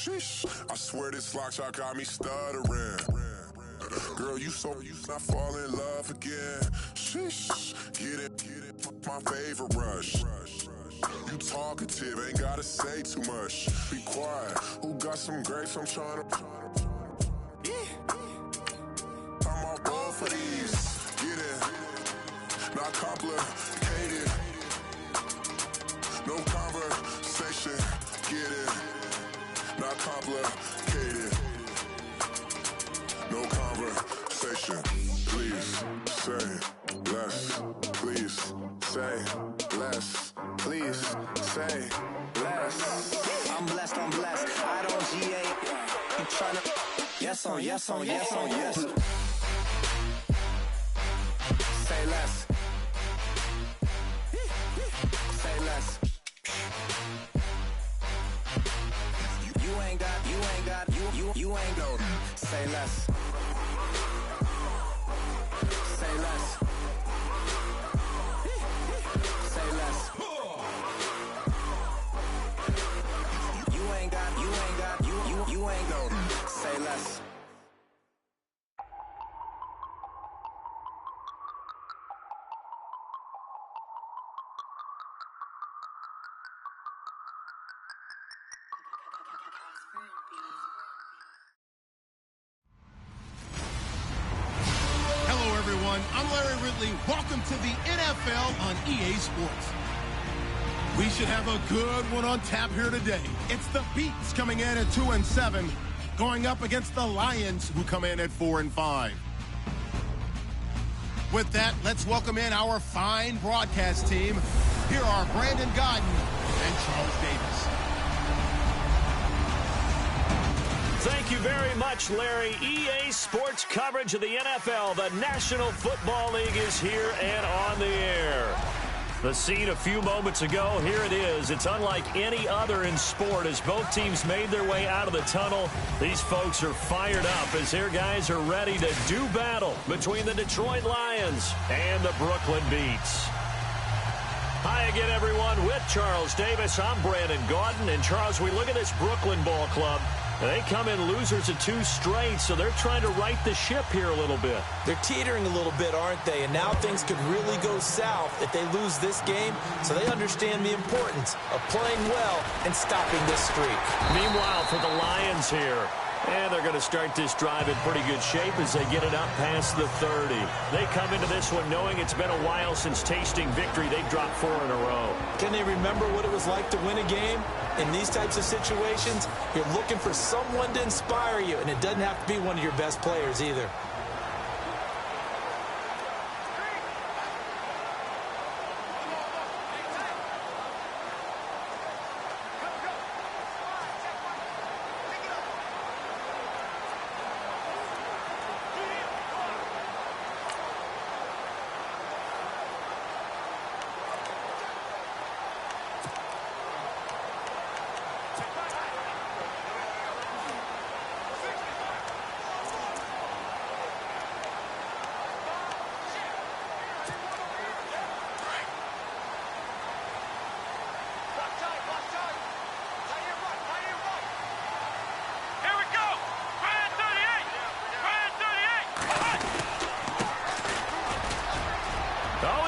Sheesh. I swear this lock shot got me stuttering. Girl, you not fall in love again. Sheesh. Get it, my favorite rush. You talkative, ain't gotta say too much. Be quiet. Who got some grapes? I'm trying to. I'm all bold for these. Get it. Not complicated. No conversation. Get it. Not complicated. No conversation. Please say less. Please say less. Please say less. I'm blessed. I don't GA. You tryna. Yes on yes. Say less. Say less. You ain't got. You ain't go. Say less. Say less. Say less. You ain't got. You ain't go. Say less. Hello, everyone. I'm Larry Ridley. Welcome to the NFL on EA Sports. We should have a good one on tap here today. It's the Beats coming in at 2-7, going up against the Lions, who come in at 4-5. With that, let's welcome in our fine broadcast team. Here are Brandon Godden and Charles Davis. Thank you very much, Larry. EA Sports coverage of the NFL. The National Football League is here and on the air. The scene a few moments ago, here it is. It's unlike any other in sport as both teams made their way out of the tunnel. These folks are fired up as their guys are ready to do battle between the Detroit Lions and the Brooklyn Beats. Hi again, everyone. With Charles Davis, I'm Brandon Gaudin. And Charles, we look at this Brooklyn ball club. They come in losers of 2 straight, so they're trying to right the ship here a little bit. They're teetering a little bit, aren't they? And now things could really go south if they lose this game, so they understand the importance of playing well and stopping this streak. Meanwhile, for the Lions here, and they're going to start this drive in pretty good shape as they get it up past the 30. They come into this one knowing it's been a while since tasting victory. They've dropped 4 in a row. Can they remember what it was like to win a game? In these types of situations, you're looking for someone to inspire you, and it doesn't have to be one of your best players either.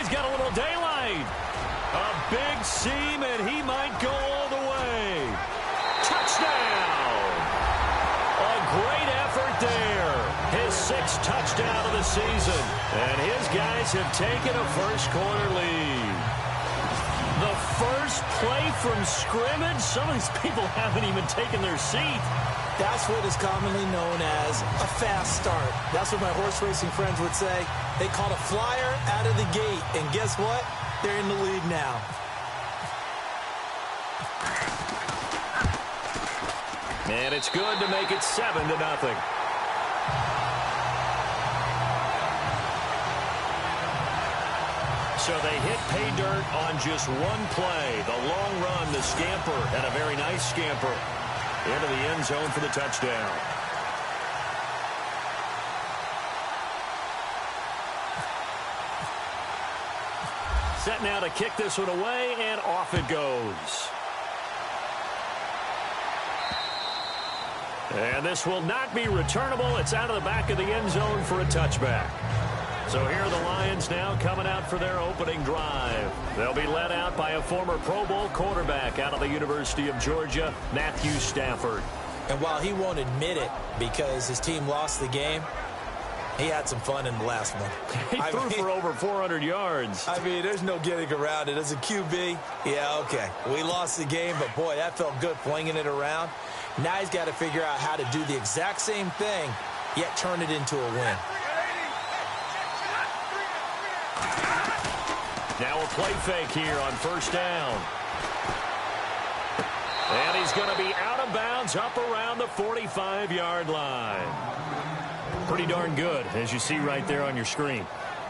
Got a little daylight. A big seam, and he might go all the way. Touchdown! A great effort there. His 6th touchdown of the season. And his guys have taken a first-quarter lead. The first play from scrimmage. Some of these people haven't even taken their seat. That's what is commonly known as a fast start. That's what my horse racing friends would say. They caught a flyer out of the gate, and guess what? They're in the lead now. And it's good to make it 7-0. So they hit pay dirt on just one play. The long run, the scamper, and a very nice scamper into the end zone for the touchdown. Set now to kick this one away, and off it goes. And this will not be returnable. It's out of the back of the end zone for a touchback. So here are the Lions now coming out for their opening drive. They'll be led out by a former Pro Bowl quarterback out of the University of Georgia, Matthew Stafford. And while he won't admit it because his team lost the game, he had some fun in the last one. He threw for over 400 yards. I mean, there's no getting around it. As a QB, yeah, okay. We lost the game, but, boy, that felt good flinging it around. Now he's got to figure out how to do the exact same thing, yet turn it into a win. Now a play fake here on first down. And he's going to be out of bounds up around the 45-yard line. Pretty darn good, as you see right there on your screen.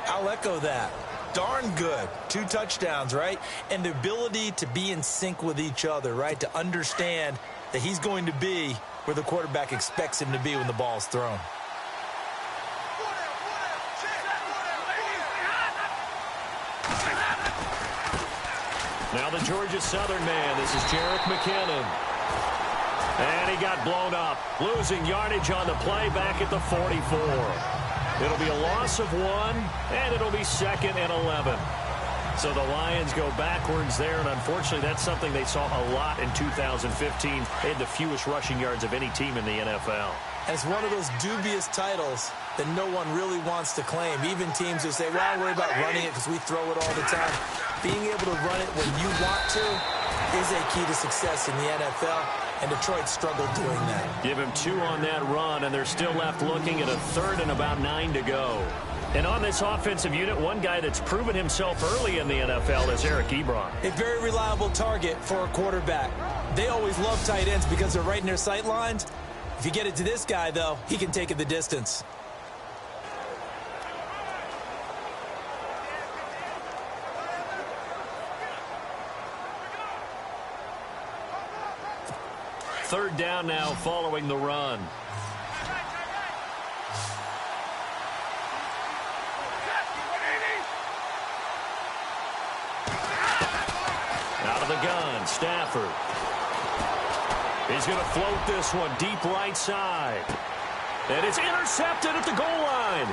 I'll echo that. Darn good. 2 touchdowns, right? And the ability to be in sync with each other, right? To understand that he's going to be where the quarterback expects him to be when the ball's thrown. Now the Georgia Southern man. This is Jerick McKinnon. And he got blown up. Losing yardage on the play back at the 44. It'll be a loss of 1, and it'll be 2nd and 11. So the Lions go backwards there, and unfortunately that's something they saw a lot in 2015. They had the fewest rushing yards of any team in the NFL. And it's one of those dubious titles that no one really wants to claim. Even teams who say, well, I worry about running it because we throw it all the time. Being able to run it when you want to is a key to success in the NFL, and Detroit struggled doing that. Give him 2 on that run, and they're still left looking at a 3rd and about 9 to go. And on this offensive unit, one guy that's proven himself early in the NFL is Eric Ebron. A very reliable target for a quarterback. They always love tight ends because they're right in their sight lines. If you get it to this guy, though, he can take it the distance. Third down now following the run. Out of the gun, Stafford. He's going to float this one deep right side. And it's intercepted at the goal line.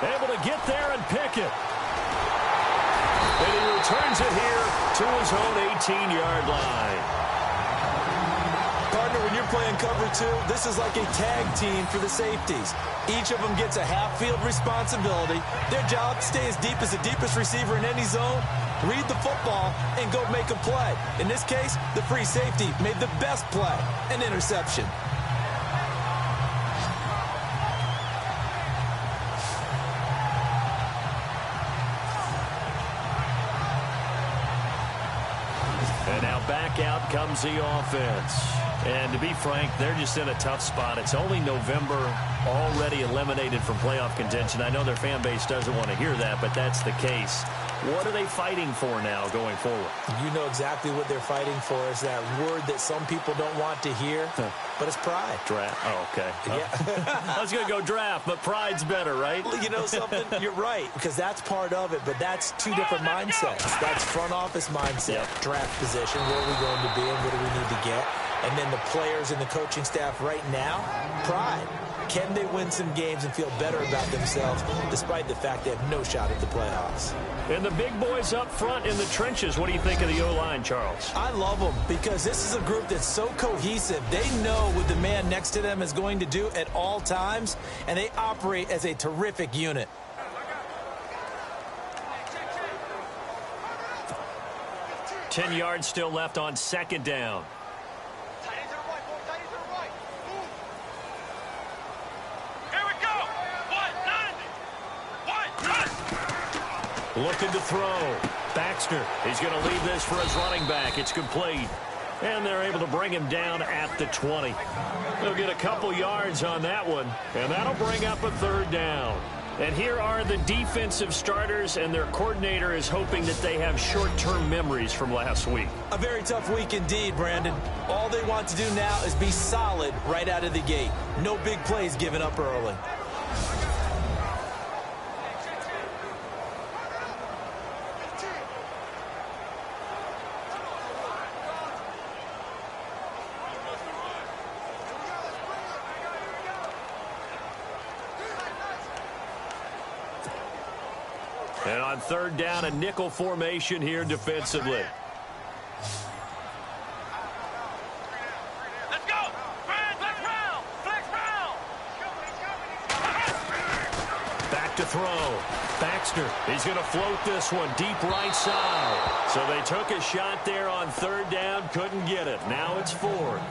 Able to get there and pick it. And he returns it here to his own 18-yard line. Partner, when you're playing cover 2, this is like a tag team for the safeties. Each of them gets a half-field responsibility. Their job, stay as deep as the deepest receiver in any zone, read the football, and go make a play. In this case, the free safety made the best play, an interception. And now back out comes the offense. And to be frank, they're just in a tough spot. It's only November, already eliminated from playoff contention. I know their fan base doesn't want to hear that, but that's the case. What are they fighting for now going forward? You know exactly what they're fighting for. Is that word that some people don't want to hear, but it's pride. Draft. Oh, okay. Yeah. I was going to go draft, but pride's better, right? Well, you know something? You're right, because that's part of it, but that's 2 different mindsets. That's front office mindset, draft position, where are we going to be and what do we need to get? And then the players and the coaching staff right now, pride. Can they win some games and feel better about themselves despite the fact they have no shot at the playoffs? And the big boys up front in the trenches, what do you think of the O-line, Charles? I love them because this is a group that's so cohesive. They know what the man next to them is going to do at all times, and they operate as a terrific unit. Ten yards still left on second down. Looking to throw. Baxter, he's going to leave this for his running back. It's complete. And they're able to bring him down at the 20. They'll get a couple yards on that one, and that'll bring up a third down. And here are the defensive starters, and their coordinator is hoping that they have short-term memories from last week. A very tough week indeed, Brandon. All they want to do now is be solid right out of the gate. No big plays given up early. On third down, a nickel formation here defensively. Let's go. Flex round. Back to throw. Baxter, he's going to float this one deep right side. So they took a shot there on third down, couldn't get it. Now it's fourth.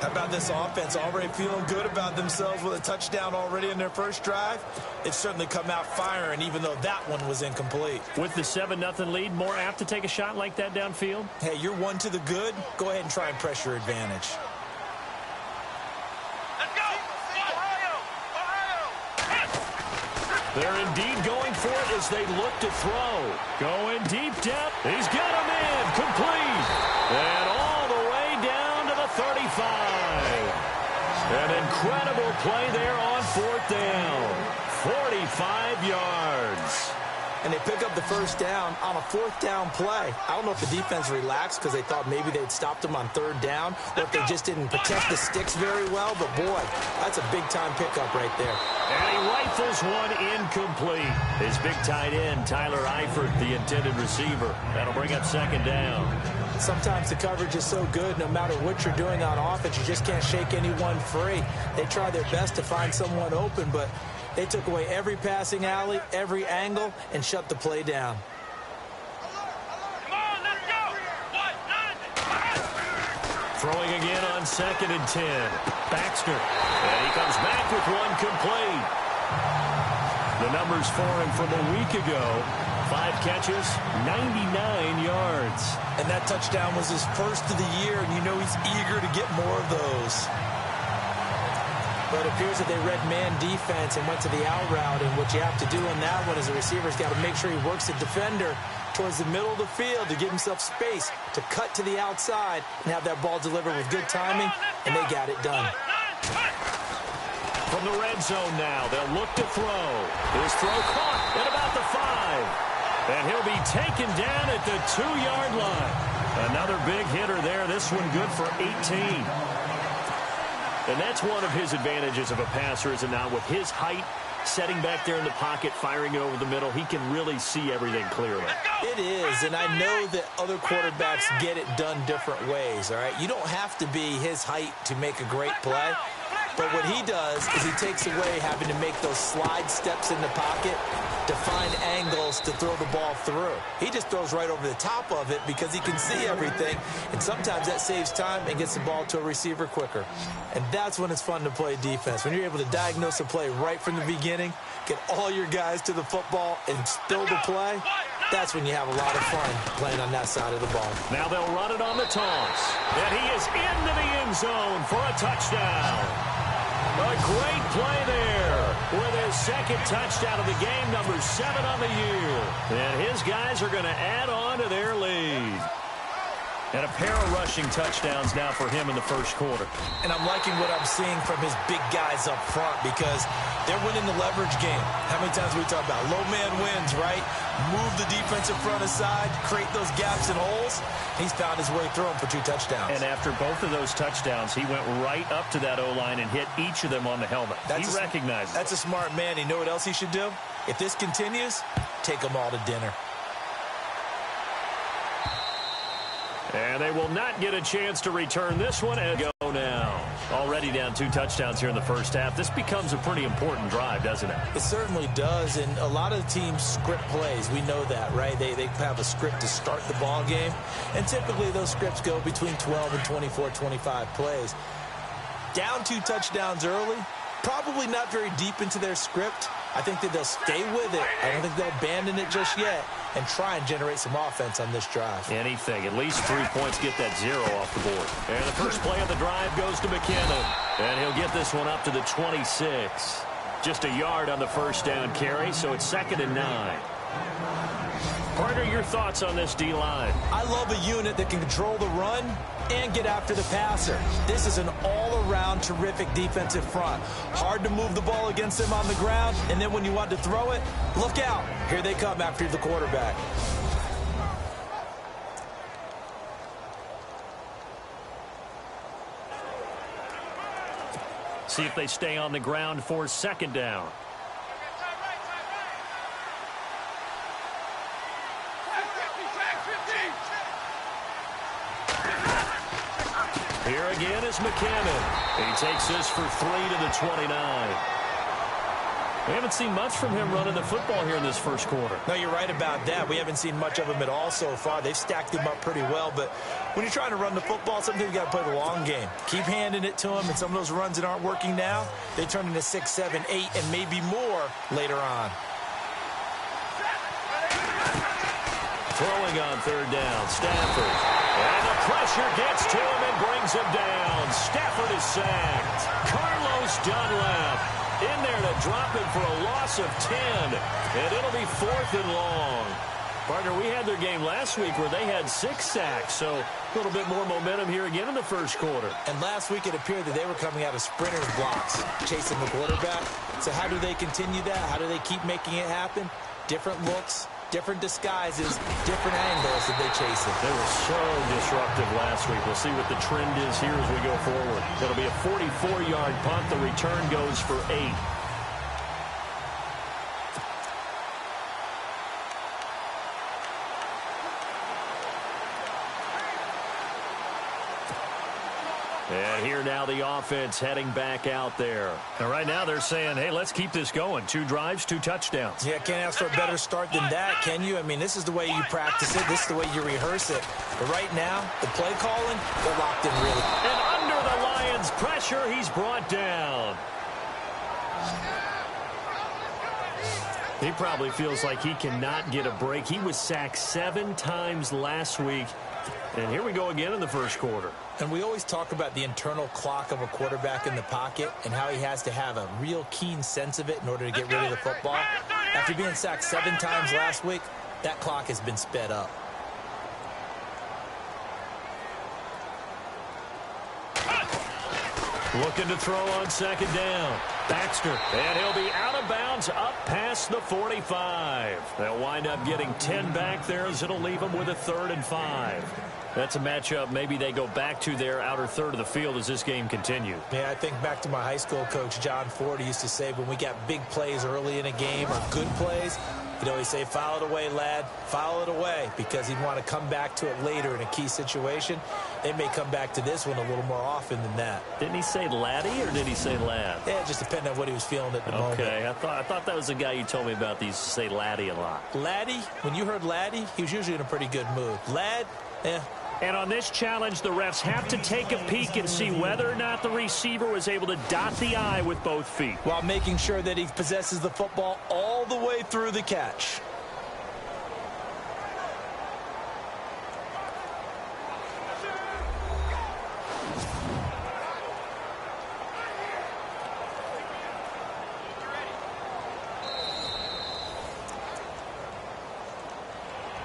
How about this offense already feeling good about themselves with a touchdown already in their first drive? It's certainly come out firing, even though that one was incomplete. With the 7-0 lead, more apt to take a shot like that downfield? Hey, you're one to the good. Go ahead and try and press your advantage. Let's go. Ohio. They're indeed going for it as they look to throw. Going deep down. He's got him in. Complete. And all the way down to the 35. An incredible play there on fourth down. 45 yards. And they pick up the first down on a fourth down play. I don't know if the defense relaxed because they thought maybe they'd stopped them on third down, or if they just didn't protect the sticks very well. But, boy, that's a big-time pickup right there. And he rifles one incomplete. His big tight end, Tyler Eifert, the intended receiver. That'll bring up second down. Sometimes the coverage is so good, no matter what you're doing on offense, you just can't shake anyone free. They try their best to find someone open, but they took away every passing alley, every angle, and shut the play down. Come on, let's go. Throwing again on 2nd and 10. Baxter. And he comes back with one complete. The numbers for him from a week ago. 5 catches, 99 yards. And that touchdown was his first of the year, and you know he's eager to get more of those. But it appears that they read man defense and went to the out route, and what you have to do on that one is the receiver's got to make sure he works the defender towards the middle of the field to give himself space to cut to the outside and have that ball delivered with good timing, and they got it done. From the red zone now, they'll look to throw. His throw caught at about the 5. And he'll be taken down at the 2-yard line. Another big hitter there. This one good for 18. And that's one of his advantages of a passer, is it not? With his height, setting back there in the pocket, firing it over the middle, he can really see everything clearly. It is, and I know that other quarterbacks get it done different ways, all right? You don't have to be his height to make a great play. But what he does is he takes away having to make those slide steps in the pocket to find angles to throw the ball through. He just throws right over the top of it because he can see everything, and sometimes that saves time and gets the ball to a receiver quicker. And that's when it's fun to play defense. When you're able to diagnose a play right from the beginning, get all your guys to the football and build the play, that's when you have a lot of fun playing on that side of the ball. Now they'll run it on the toss. And he is into the end zone for a touchdown. A great play there with his second touchdown of the game, number 7 on the year. And his guys are going to add on to their lead. And a pair of rushing touchdowns now for him in the first quarter. And I'm liking what I'm seeing from his big guys up front because they're winning the leverage game. How many times we talk about low man wins, right? Move the defensive front aside, create those gaps and holes. He's found his way through them for 2 touchdowns. And after both of those touchdowns, he went right up to that O-line and hit each of them on the helmet. He recognizes it. That's a smart man. You know what else he should do? If this continues, take them all to dinner. And they will not get a chance to return this one and go now. Already down 2 touchdowns here in the first half. This becomes a pretty important drive, doesn't it? It certainly does, and a lot of teams script plays. We know that, right? They have a script to start the ball game, and typically those scripts go between 12 and 24, 25 plays. Down 2 touchdowns early, probably not very deep into their script. I think that they'll stay with it. I don't think they'll abandon it just yet and try and generate some offense on this drive. Anything. At least 3 points, get that 0 off the board. And the first play of the drive goes to McKinnon. And he'll get this one up to the 26. Just a yard on the first down carry, so it's 2nd and 9. Partner, your thoughts on this D-line? I love a unit that can control the run and get after the passer. This is an all-around terrific defensive front. Hard to move the ball against them on the ground, and then when you want to throw it, look out. Here they come after the quarterback. See if they stay on the ground for 2nd down. Here again is McCammon. He takes this for 3 to the 29. We haven't seen much from him running the football here in this first quarter. No, you're right about that. We haven't seen much of him at all so far. They've stacked him up pretty well, but when you're trying to run the football, sometimes you got to play the long game. Keep handing it to him, and some of those runs that aren't working now, they turn into 6, 7, 8, and maybe more later on. Throwing on third down, Stafford. And the pressure gets to him and brings him down. Stafford is sacked. Carlos Dunlap in there to drop him for a loss of 10. And it'll be 4th and long. Partner, we had their game last week where they had 6 sacks. So a little bit more momentum here again in the first quarter. And last week it appeared that they were coming out of sprinter's blocks, chasing the quarterback. So how do they continue that? How do they keep making it happen? Different looks, different disguises, different angles that they chase it. They were so disruptive last week. We'll see what the trend is here as we go forward. It'll be a 44-yard punt. The return goes for 8. And here now the offense heading back out there. And right now they're saying, hey, let's keep this going. 2 drives, 2 touchdowns. Yeah, can't ask for a better start than that, can you? I mean, this is the way you practice it. This is the way you rehearse it. But right now, the play calling, they're locked in really. And under the Lions' pressure, he's brought down. He probably feels like he cannot get a break. He was sacked 7 times last week. And here we go again in the first quarter. And we always talk about the internal clock of a quarterback in the pocket and how he has to have a real keen sense of it in order to get rid of the football. After being sacked 7 times last week, that clock has been sped up. Looking to throw on second down. Baxter, and he'll be out of bounds up past the 45. They'll wind up getting 10 back there as it'll leave them with a 3rd and 5. That's a matchup maybe they go back to their outer third of the field as this game continues. Yeah, I think back to my high school coach, John Ford. He used to say when we got big plays early in a game or good plays, he'd always say, foul it away, lad, foul it away, because he'd want to come back to it later in a key situation. They may come back to this one a little more often than that. Didn't he say laddie or did he say lad? Yeah, it just depended on what he was feeling at the moment. Okay, I thought that was the guy you told me about. He used to say laddie a lot. Laddie, when you heard laddie, he was usually in a pretty good mood. Lad, And on this challenge, the refs have to take a peek and see whether or not the receiver was able to dot the I with both feet, while making sure that he possesses the football all the way through the catch.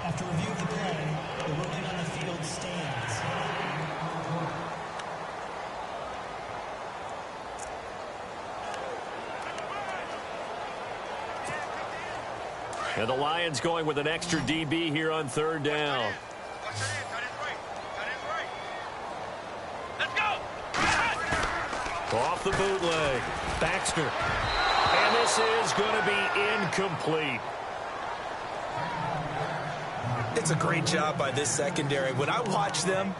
After review of the play, the working on the field stands. And the Lions going with an extra DB here on 3rd down. Let's go! Off the bootleg. Baxter. And this is going to be incomplete. It's a great job by this secondary. When I watch them,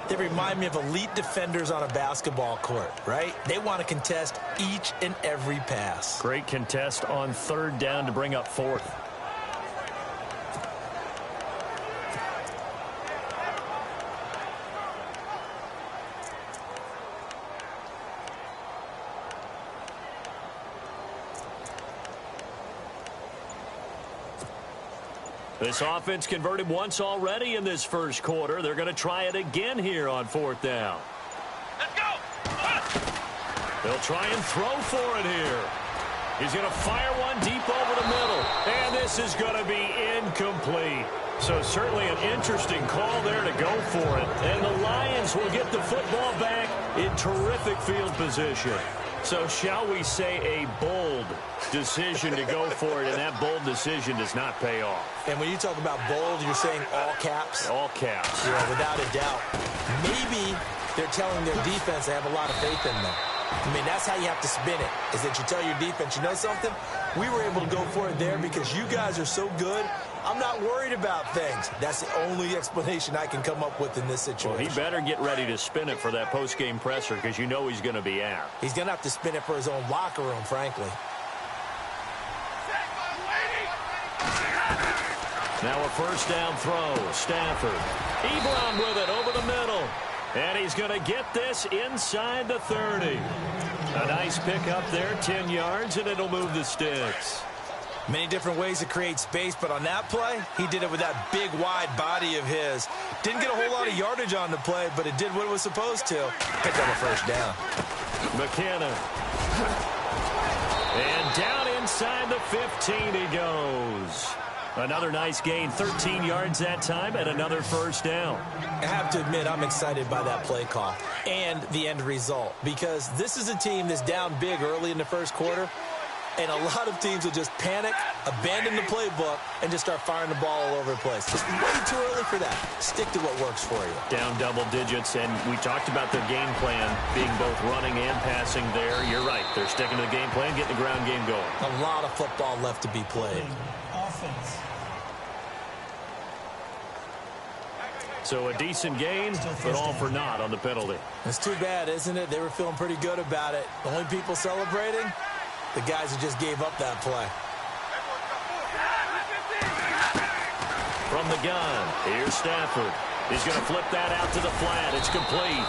they remind me of elite defenders on a basketball court, right? They want to contest each and every pass. Great contest on 3rd down to bring up 4th. This offense converted once already in this first quarter. They're going to try it again here on 4th down. Let's go! They'll try and throw for it here. He's going to fire one deep over the middle. And this is going to be incomplete. So certainly an interesting call there to go for it. And the Lions will get the football back in terrific field position. So shall we say a bold decision to go for it, and that bold decision does not pay off. And when you talk about bold, you're saying all caps? All caps. Yeah, without a doubt. Maybe they're telling their defense they have a lot of faith in them. I mean, that's how you have to spin it, is that you tell your defense, you know something? We were able to go for it there because you guys are so good. I'm not worried about things. That's the only explanation I can come up with in this situation. Well, he better get ready to spin it for that post-game presser because you know he's going to be out. He's going to have to spin it for his own locker room, frankly. Now a first down throw. Stafford. Ebron with it over the middle. And he's going to get this inside the 30. A nice pick up there, 10 yards, and it'll move the sticks. Many different ways to create space, but on that play, he did it with that big, wide body of his. Didn't get a whole lot of yardage on the play, but it did what it was supposed to. Picked up a first down. McKenna. And down inside the 15 he goes. Another nice gain, 13 yards that time, and another first down. I have to admit, I'm excited by that play call and the end result because this is a team that's down big early in the first quarter, and a lot of teams will just panic, abandon the playbook, and just start firing the ball all over the place. It's way too early for that. Stick to what works for you. Down double digits, and we talked about their game plan being both running and passing there. You're right. They're sticking to the game plan, getting the ground game going. A lot of football left to be played. Offense. So a decent gain, but all for naught on the penalty. It's too bad, isn't it? They were feeling pretty good about it. The only people celebrating, the guys who just gave up that play. From the gun, here's Stafford. He's going to flip that out to the flat. It's complete.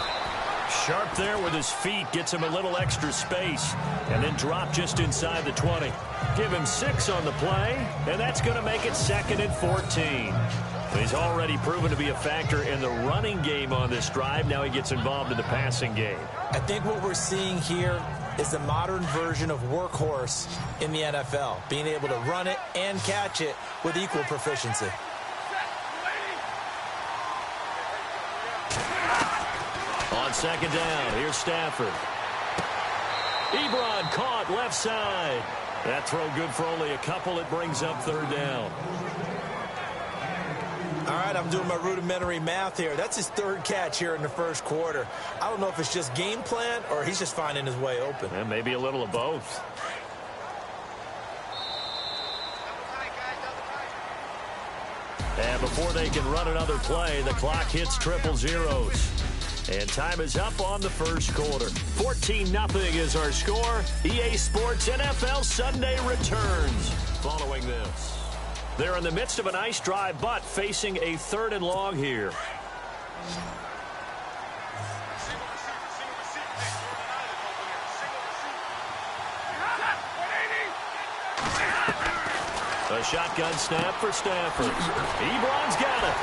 Sharp there with his feet, gets him a little extra space, and then drop just inside the 20. Give him 6 on the play, and that's going to make it 2nd and 14. He's already proven to be a factor in the running game on this drive. Now he gets involved in the passing game. I think what we're seeing here is the modern version of workhorse in the NFL, being able to run it and catch it with equal proficiency. On second down, here's Stafford. Ebron caught left side. That throw good for only a couple. It brings up 3rd down. All right, I'm doing my rudimentary math here. That's his 3rd catch here in the first quarter. I don't know if it's just game plan or he's just finding his way open. And maybe a little of both. And before they can run another play, the clock hits triple zeros. And time is up on the first quarter. 14-0 is our score. EA Sports NFL Sunday returns following this. They're in the midst of a nice drive, but facing a 3rd and long here. A shotgun snap for Stafford. Ebron's got it.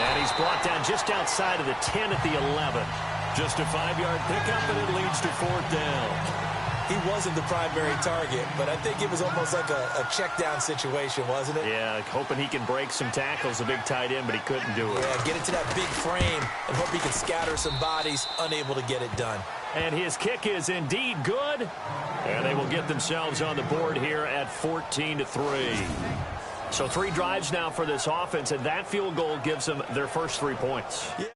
And he's brought down just outside of the 10 at the 11. Just a 5-yard pickup, and it leads to 4th down. He wasn't the primary target, but I think it was almost like a check down situation, wasn't it? Yeah, hoping he can break some tackles, a big tight end, but he couldn't do it. Yeah, get it to that big frame and hope he can scatter some bodies, unable to get it done. And his kick is indeed good. And they will get themselves on the board here at 14-3. So 3 drives now for this offense, and that field goal gives them their first 3 points. Yeah.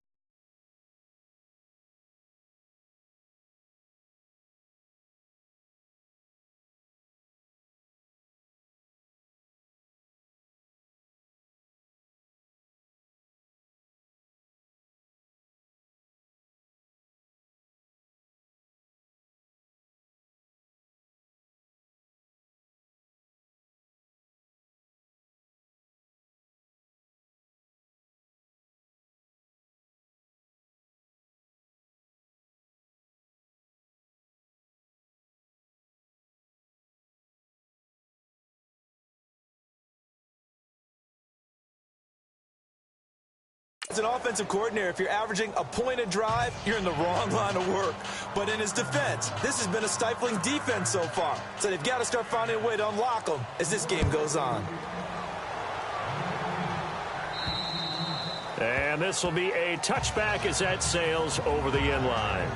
As an offensive coordinator, if you're averaging a point a drive, you're in the wrong line of work. But in his defense, this has been a stifling defense so far. So they've got to start finding a way to unlock them as this game goes on. And this will be a touchback as that sails over the end line.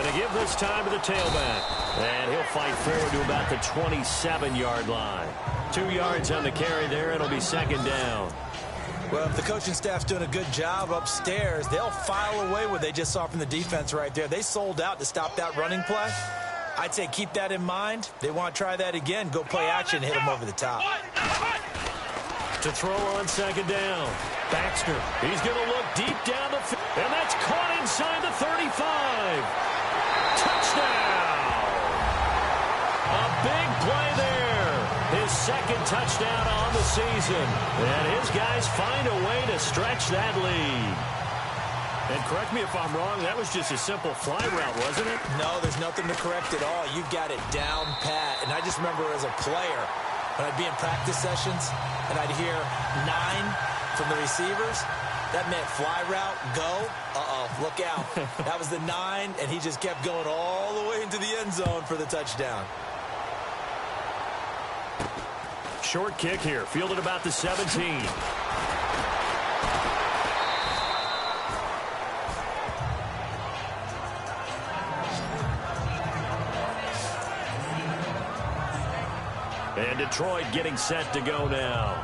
Going to give this time to the tailback. And he'll fight forward to about the 27-yard line. 2 yards on the carry there. It'll be second down. Well, if the coaching staff's doing a good job upstairs, they'll file away what they just saw from the defense right there. They sold out to stop that running play. I'd say keep that in mind. They want to try that again. Go play action, hit them over the top. To throw on second down. Baxter, he's going to look deep down the field. And that's caught inside the 35. Touchdown. A big play there. His second touchdown on the season. And his guys find a way to stretch that lead. And correct me if I'm wrong, that was just a simple fly route, wasn't it? No, there's nothing to correct at all. You've got it down pat. And I just remember as a player, when I'd be in practice sessions and I'd hear 9 from the receivers, that meant fly route, go, look out. That was the 9, and he just kept going all the way into the end zone for the touchdown. Short kick here, fielded about the 17. And Detroit getting set to go now.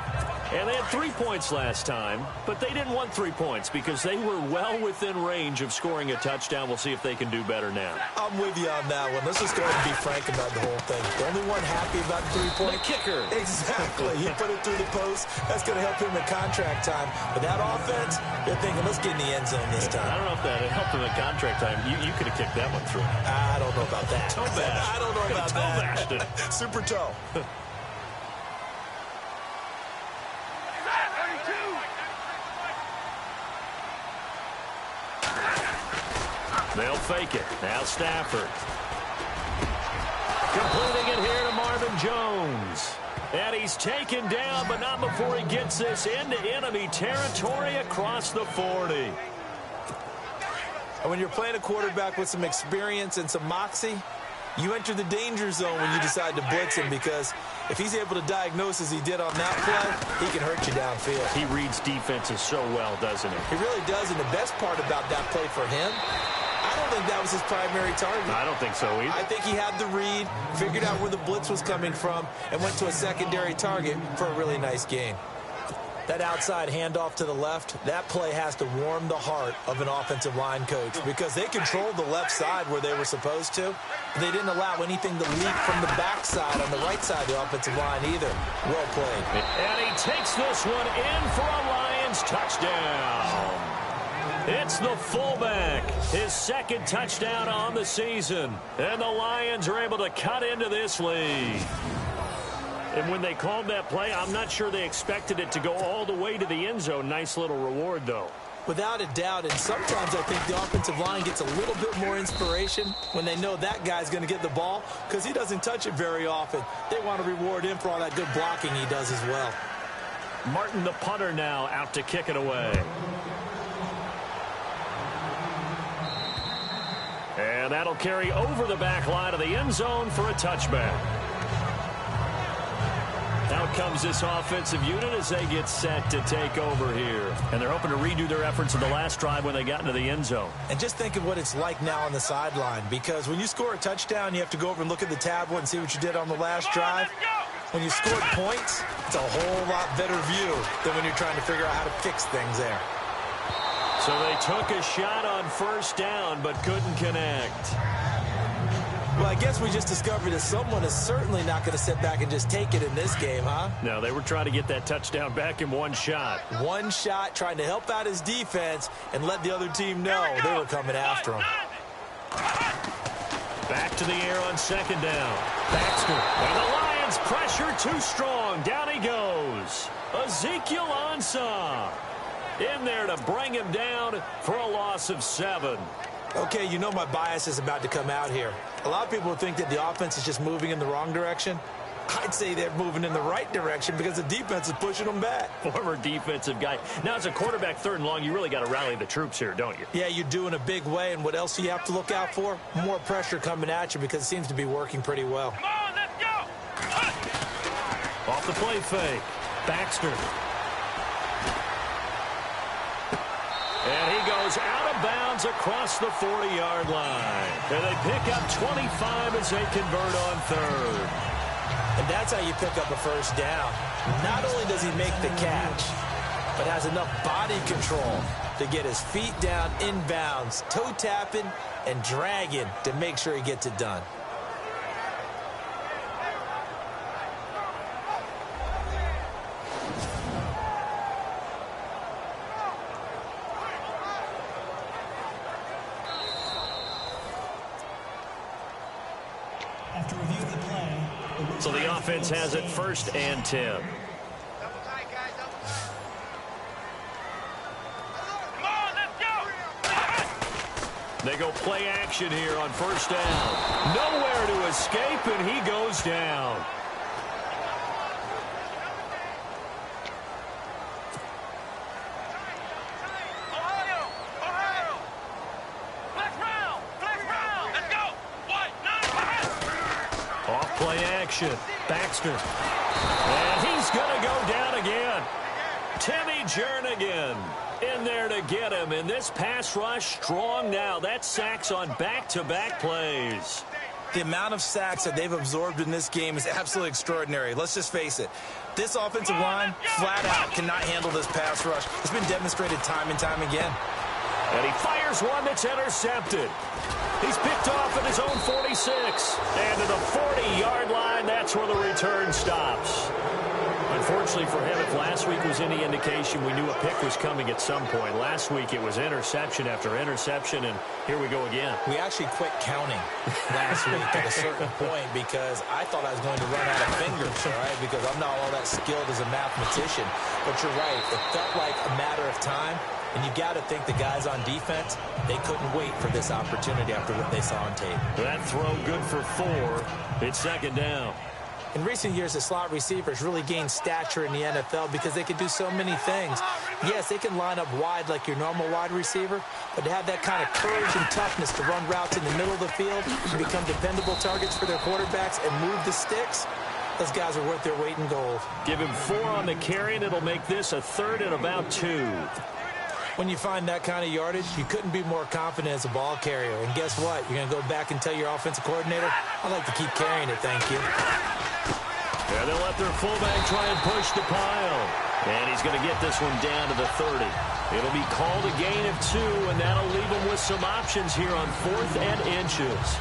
And they had 3 points last time, but they didn't want 3 points because they were well within range of scoring a touchdown. We'll see if they can do better now. I'm with you on that one. Let's just go ahead and be frank about the whole thing. The only one happy about the 3-point kicker. Exactly. He put it through the post. That's going to help him in contract time. But that offense, they're thinking, let's get in the end zone this time. I don't know if that helped him in contract time. You could have kicked that one through. I don't know about that. Toe bash. I don't know about that. Super toe. They'll fake it. Now Stafford. Completing it here to Marvin Jones. And he's taken down, but not before he gets this into enemy territory across the 40. And when you're playing a quarterback with some experience and some moxie, you enter the danger zone when you decide to blitz him, because if he's able to diagnose as he did on that play, he can hurt you downfield. He reads defenses so well, doesn't he? He really does, and the best part about that play for him, I don't think that was his primary target. I don't think so either. I think he had the read, figured out where the blitz was coming from, and went to a secondary target for a really nice gain. That outside handoff to the left, that play has to warm the heart of an offensive line coach, because they controlled the left side where they were supposed to. They didn't allow anything to leak from the backside on the right side of the offensive line either. Well played. And he takes this one in for a Lions touchdown. It's the fullback, his second touchdown on the season. And the Lions are able to cut into this lead. And when they called that play, I'm not sure they expected it to go all the way to the end zone. Nice little reward, though. Without a doubt, and sometimes I think the offensive line gets a little bit more inspiration when they know that guy's going to get the ball, because he doesn't touch it very often. They want to reward him for all that good blocking he does as well. Martin, the punter, now out to kick it away. And that'll carry over the back line of the end zone for a touchback. Out comes this offensive unit as they get set to take over here. And they're hoping to redo their efforts in the last drive when they got into the end zone. And just think of what it's like now on the sideline, because when you score a touchdown, you have to go over and look at the tablet and see what you did on the last drive. When you scored points, it's a whole lot better view than when you're trying to figure out how to fix things there. So they took a shot on first down but couldn't connect. Well, I guess we just discovered that someone is certainly not going to sit back and just take it in this game, huh? No, they were trying to get that touchdown back in one shot. One shot, trying to help out his defense and let the other team know they were coming after him. Back to the air on second down. Baxter. And the Lions pressure too strong. Down he goes. Ezekiel Ansah in there to bring him down for a loss of 7. Okay, you know my bias is about to come out here. A lot of people think that the offense is just moving in the wrong direction. I'd say they're moving in the right direction because the defense is pushing them back. Former defensive guy. Now, as a quarterback, third and long, you really got to rally the troops here, don't you? Yeah, you do in a big way. And what else do you have to look out for? More pressure coming at you, because it seems to be working pretty well. Come on, let's go! Off the play fake. Baxter. And he goes out of bounds across the 40-yard line. And they pick up 25 as they convert on third. And that's how you pick up a first down. Not only does he make the catch, but has enough body control to get his feet down inbounds, toe tapping and dragging to make sure he gets it done. After review of the play, So the offense has it 1st and 10. They go play action here on 1st down. Nowhere to escape, and he goes down. Off play action. Baxter. And he's going to go down again. Timmy Jernigan in there to get him. And this pass rush strong now. That's sacks on back-to-back plays. The amount of sacks that they've absorbed in this game is absolutely extraordinary. Let's just face it. This offensive line, flat out, cannot handle this pass rush. It's been demonstrated time and time again. And he fires one that's intercepted. He's picked off at his own 46. And to the 40-yard line, that's where the return stops. Unfortunately for him, if last week was any indication, we knew a pick was coming at some point. Last week it was interception after interception, and here we go again. We actually quit counting last week at a certain point because I thought I was going to run out of fingers, all right, because I'm not all that skilled as a mathematician. But you're right. It felt like a matter of time, and you got to think the guys on defense, they couldn't wait for this opportunity after what they saw on tape. That throw good for 4. It's 2nd down. In recent years, the slot receivers really gained stature in the NFL because they can do so many things. Yes, they can line up wide like your normal wide receiver, but to have that kind of courage and toughness to run routes in the middle of the field and become dependable targets for their quarterbacks and move the sticks, those guys are worth their weight in gold. Give him 4 on the carry, and it'll make this a 3rd and about 2. When you find that kind of yardage, you couldn't be more confident as a ball carrier. And guess what? You're going to go back and tell your offensive coordinator, I'd like to keep carrying it, thank you. Yeah, they'll let their fullback try and push the pile. And he's going to get this one down to the 30. It'll be called a gain of 2, and that'll leave him with some options here on 4th and inches.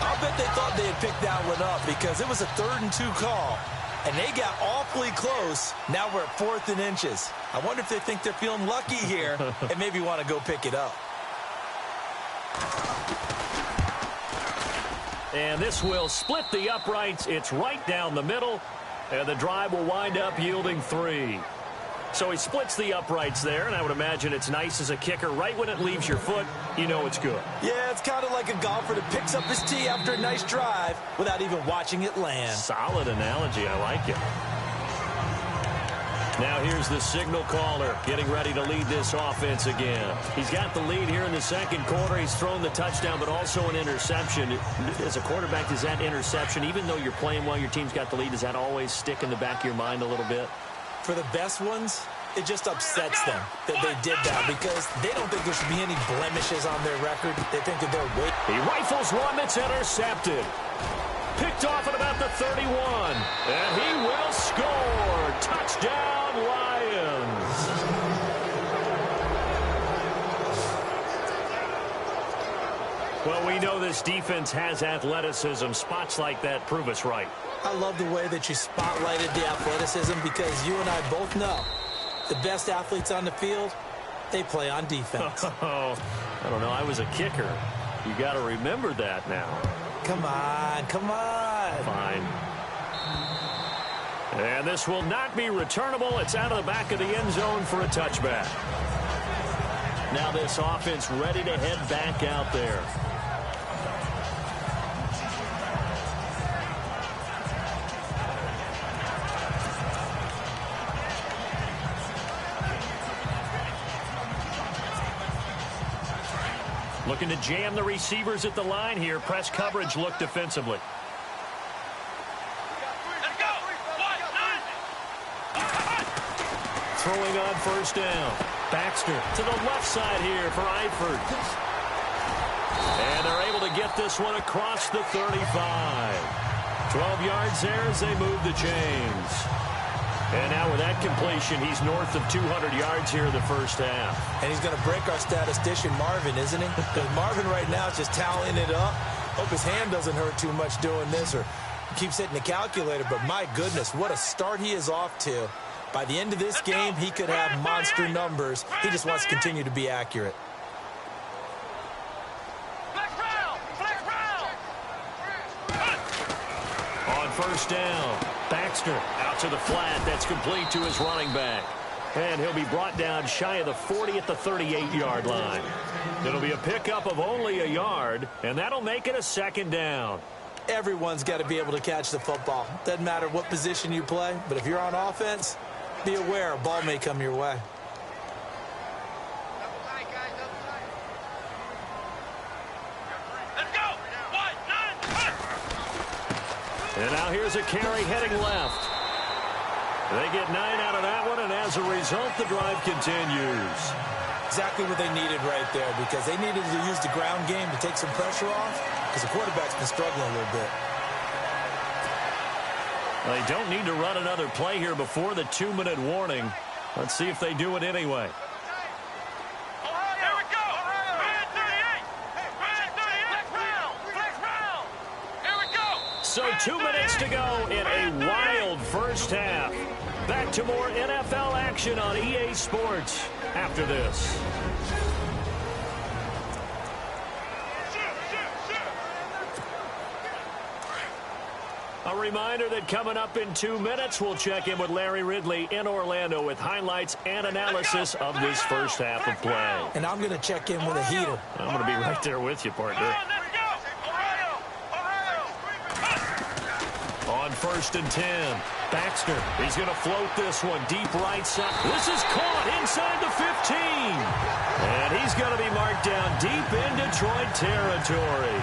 I'll bet they thought they had picked that one up because it was a 3rd and 2 call. And they got awfully close. Now we're at 4th and inches. I wonder if they think they're feeling lucky here and maybe want to go pick it up. And this will split the uprights. It's right down the middle. And the drive will wind up yielding 3. So he splits the uprights there, and I would imagine it's nice as a kicker. Right when it leaves your foot, you know it's good. Yeah, it's kind of like a golfer that picks up his tee after a nice drive without even watching it land. Solid analogy. I like it. Now here's the signal caller getting ready to lead this offense again. He's got the lead here in the 2nd quarter. He's thrown the touchdown, but also an interception. As a quarterback, does that interception, even though you're playing well, your team's got the lead, does that always stick in the back of your mind a little bit? For the best ones, it just upsets them that they did that because they don't think there should be any blemishes on their record. They think that they're way. He rifles one that's intercepted. Picked off at about the 31. And he will score. Touchdown, Lions. Well, we know this defense has athleticism. Spots like that prove us right. I love the way that you spotlighted the athleticism because you and I both know the best athletes on the field, they play on defense. Oh, I don't know. I was a kicker. You got to remember that now. Come on, come on. Fine. And this will not be returnable. It's out of the back of the end zone for a touchback. Now this offense ready to head back out there. Looking to jam the receivers at the line here. Press coverage look defensively. Let's go. Throwing on 1st down. Baxter to the left side here for Eifert. And they're able to get this one across the 35. 12 yards there as they move the chains. And now with that completion, he's north of 200 yards here in the first half. And he's going to break our statistician, Marvin, isn't he? Because Marvin right now is just tallying it up. Hope his hand doesn't hurt too much doing this or keeps hitting the calculator. But my goodness, what a start he is off to. By the end of this game, he could have monster numbers. He just wants to continue to be accurate. On first down, Baxter out to the flat. That's complete to his running back. And he'll be brought down shy of the 40 at the 38-yard line. It'll be a pickup of only a yard, and that'll make it a second down. Everyone's got to be able to catch the football. Doesn't matter what position you play, but if you're on offense, be aware a ball may come your way. And now here's a carry heading left. They get 9 out of that one, and as a result, the drive continues. Exactly what they needed right there, because they needed to use the ground game to take some pressure off, because the quarterback's been struggling a little bit. They don't need to run another play here before the 2-minute warning. Let's see if they do it anyway. So 2 minutes to go in a wild first half. Back to more NFL action on EA Sports after this. A reminder that coming up in 2 minutes, we'll check in with Larry Ridley in Orlando with highlights and analysis of this first half of play. And I'm going to check in with a heater. I'm going to be right there with you, partner. On first and 10, Baxter, he's going to float this one deep right side. This is caught inside the 15. And he's going to be marked down deep in Detroit territory.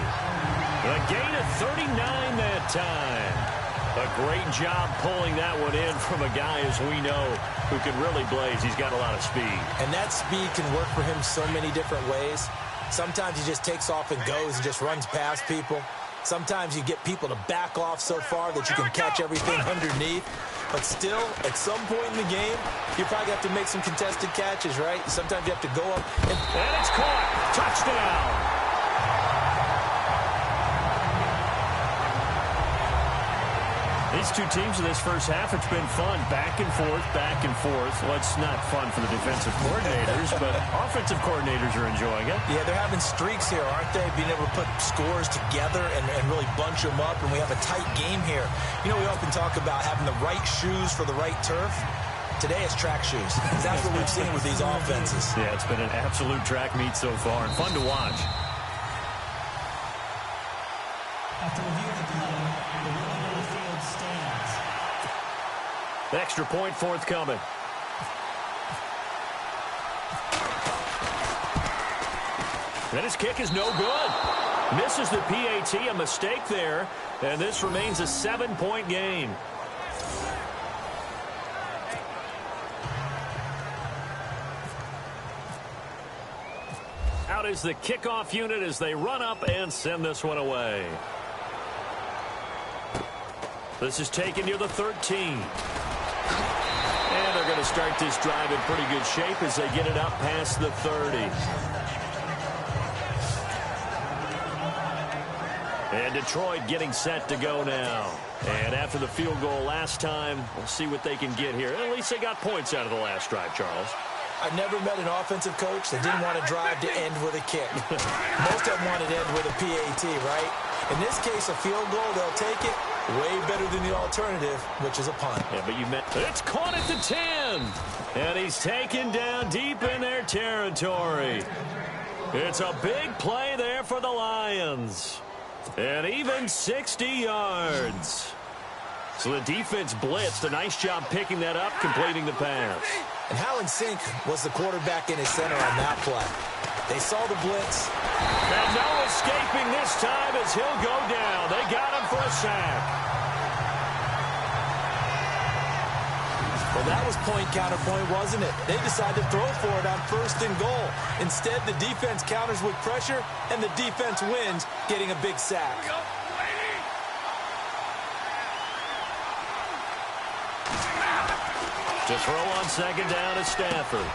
A gain of 39 that time. A great job pulling that one in from a guy, as we know, who can really blaze. He's got a lot of speed. And that speed can work for him so many different ways. Sometimes he just takes off and goes and just runs past people. Sometimes you get people to back off so far that you can catch everything underneath. But still, at some point in the game, you probably have to make some contested catches, right? Sometimes you have to go up. And it's caught. Touchdown. These two teams in this first half, it's been fun. Back and forth, back and forth. Well, it's not fun for the defensive coordinators, but offensive coordinators are enjoying it. Yeah, they're having streaks here, aren't they? Being able to put scores together and really bunch them up, and we have a tight game here. You know, we often talk about having the right shoes for the right turf. Today it's track shoes. That's what we've seen with these offenses. Yeah, it's been an absolute track meet so far, and fun to watch. After reviewing the play, the ruling on the field stands. Extra point forthcoming. And his kick is no good. Misses the PAT, a mistake there, and this remains a 7-point game. Out is the kickoff unit as they run up and send this one away. This is taken near the 13. And they're going to start this drive in pretty good shape as they get it up past the 30. And Detroit getting set to go now. And after the field goal last time, we'll see what they can get here. At least they got points out of the last drive, Charles. I never met an offensive coach that didn't want to drive to end with a kick. Most of them wanted to end with a PAT, right? In this case, a field goal, they'll take it. Way better than the alternative, which is a punt. Yeah, but you meant it's caught at the 10. And he's taken down deep in their territory. It's a big play there for the Lions. And even 60 yards. So the defense blitzed. A nice job picking that up, completing the pass. And how in sync was the quarterback in his center on that play? They saw the blitz. And no escaping this time as he'll go down. They got him for a sack. Well, that was point counterpoint, wasn't it? They decided to throw for it on 1st and goal. Instead, the defense counters with pressure, and the defense wins, getting a big sack. To throw on 2nd down is Stafford.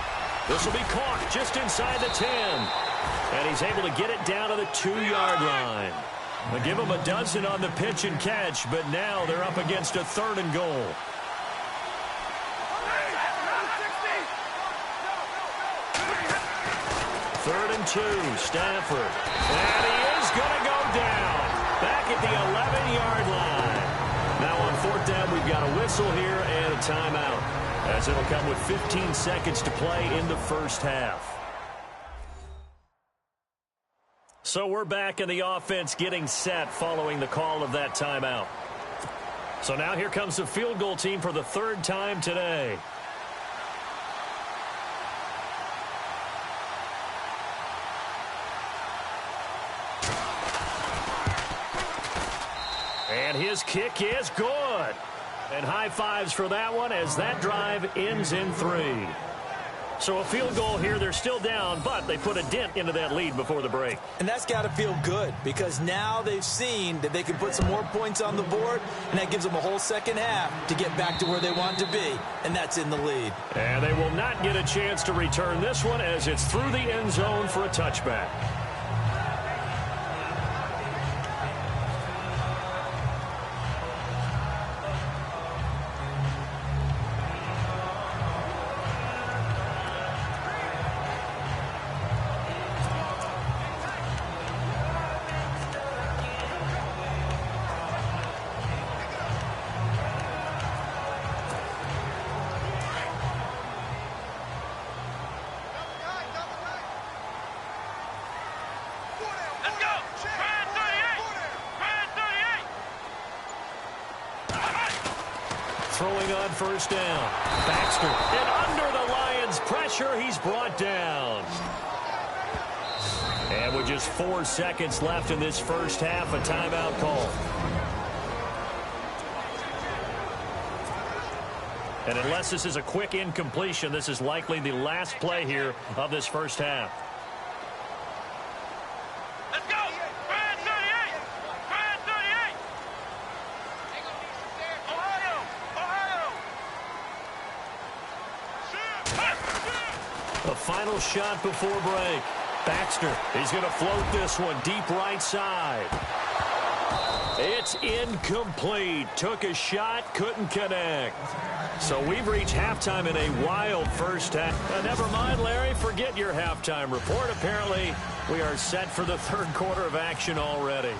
This will be caught just inside the 10. And he's able to get it down to the 2-yard line. They'll give him a dozen on the pitch and catch, but now they're up against a 3rd and goal. 3rd and 2, Stafford. And he is going to go down. Back at the 11-yard line. Now on 4th down, we've got a whistle here and a timeout, as it'll come with 15 seconds to play in the first half. So we're back in the offense getting set following the call of that timeout. So now here comes the field goal team for the 3rd time today. And his kick is good. And high fives for that one as that drive ends in 3. So a field goal here. They're still down, but they put a dent into that lead before the break. And that's got to feel good because now they've seen that they can put some more points on the board, and that gives them a whole second half to get back to where they want to be, and that's in the lead. And they will not get a chance to return this one as it's through the end zone for a touchback. Throwing on 1st down. Baxter. And under the Lions' pressure, he's brought down. And with just 4 seconds left in this first half, a timeout call. And unless this is a quick incompletion, this is likely the last play here of this first half. A final shot before break. Baxter, he's going to float this one deep right side. It's incomplete. Took a shot, couldn't connect. So we've reached halftime in a wild first half. Never mind, Larry, forget your halftime report. Apparently, we are set for the 3rd quarter of action already.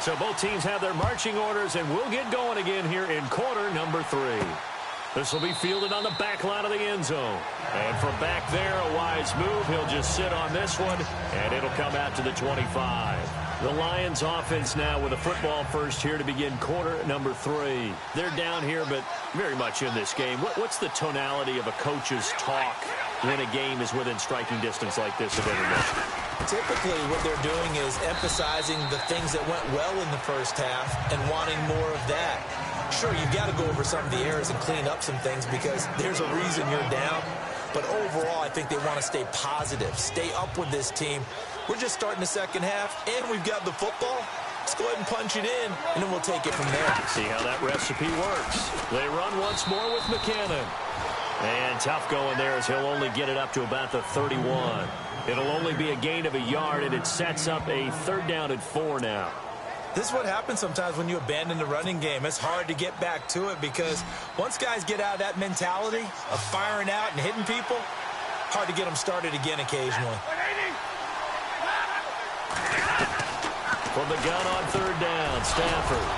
So both teams have their marching orders, and we'll get going again here in quarter number 3. This will be fielded on the back line of the end zone. And from back there, a wise move. He'll just sit on this one, and it'll come out to the 25. The Lions offense now with a football first here to begin quarter number 3. They're down here, but very much in this game. What's the tonality of a coach's talk when a game is within striking distance like this of intermission? Typically, what they're doing is emphasizing the things that went well in the first half and wanting more of that. Sure, you've got to go over some of the errors and clean up some things because there's a reason you're down. But overall, I think they want to stay positive, stay up with this team. We're just starting the second half, and we've got the football. Let's go ahead and punch it in, and then we'll take it from there. See how that recipe works. They run once more with McKinnon. And tough going there as he'll only get it up to about the 31. It'll only be a gain of a yard, and it sets up a 3rd down and 4 now. This is what happens sometimes when you abandon the running game. It's hard to get back to it because once guys get out of that mentality of firing out and hitting people, hard to get them started again occasionally. From the gun on 3rd down, Stafford.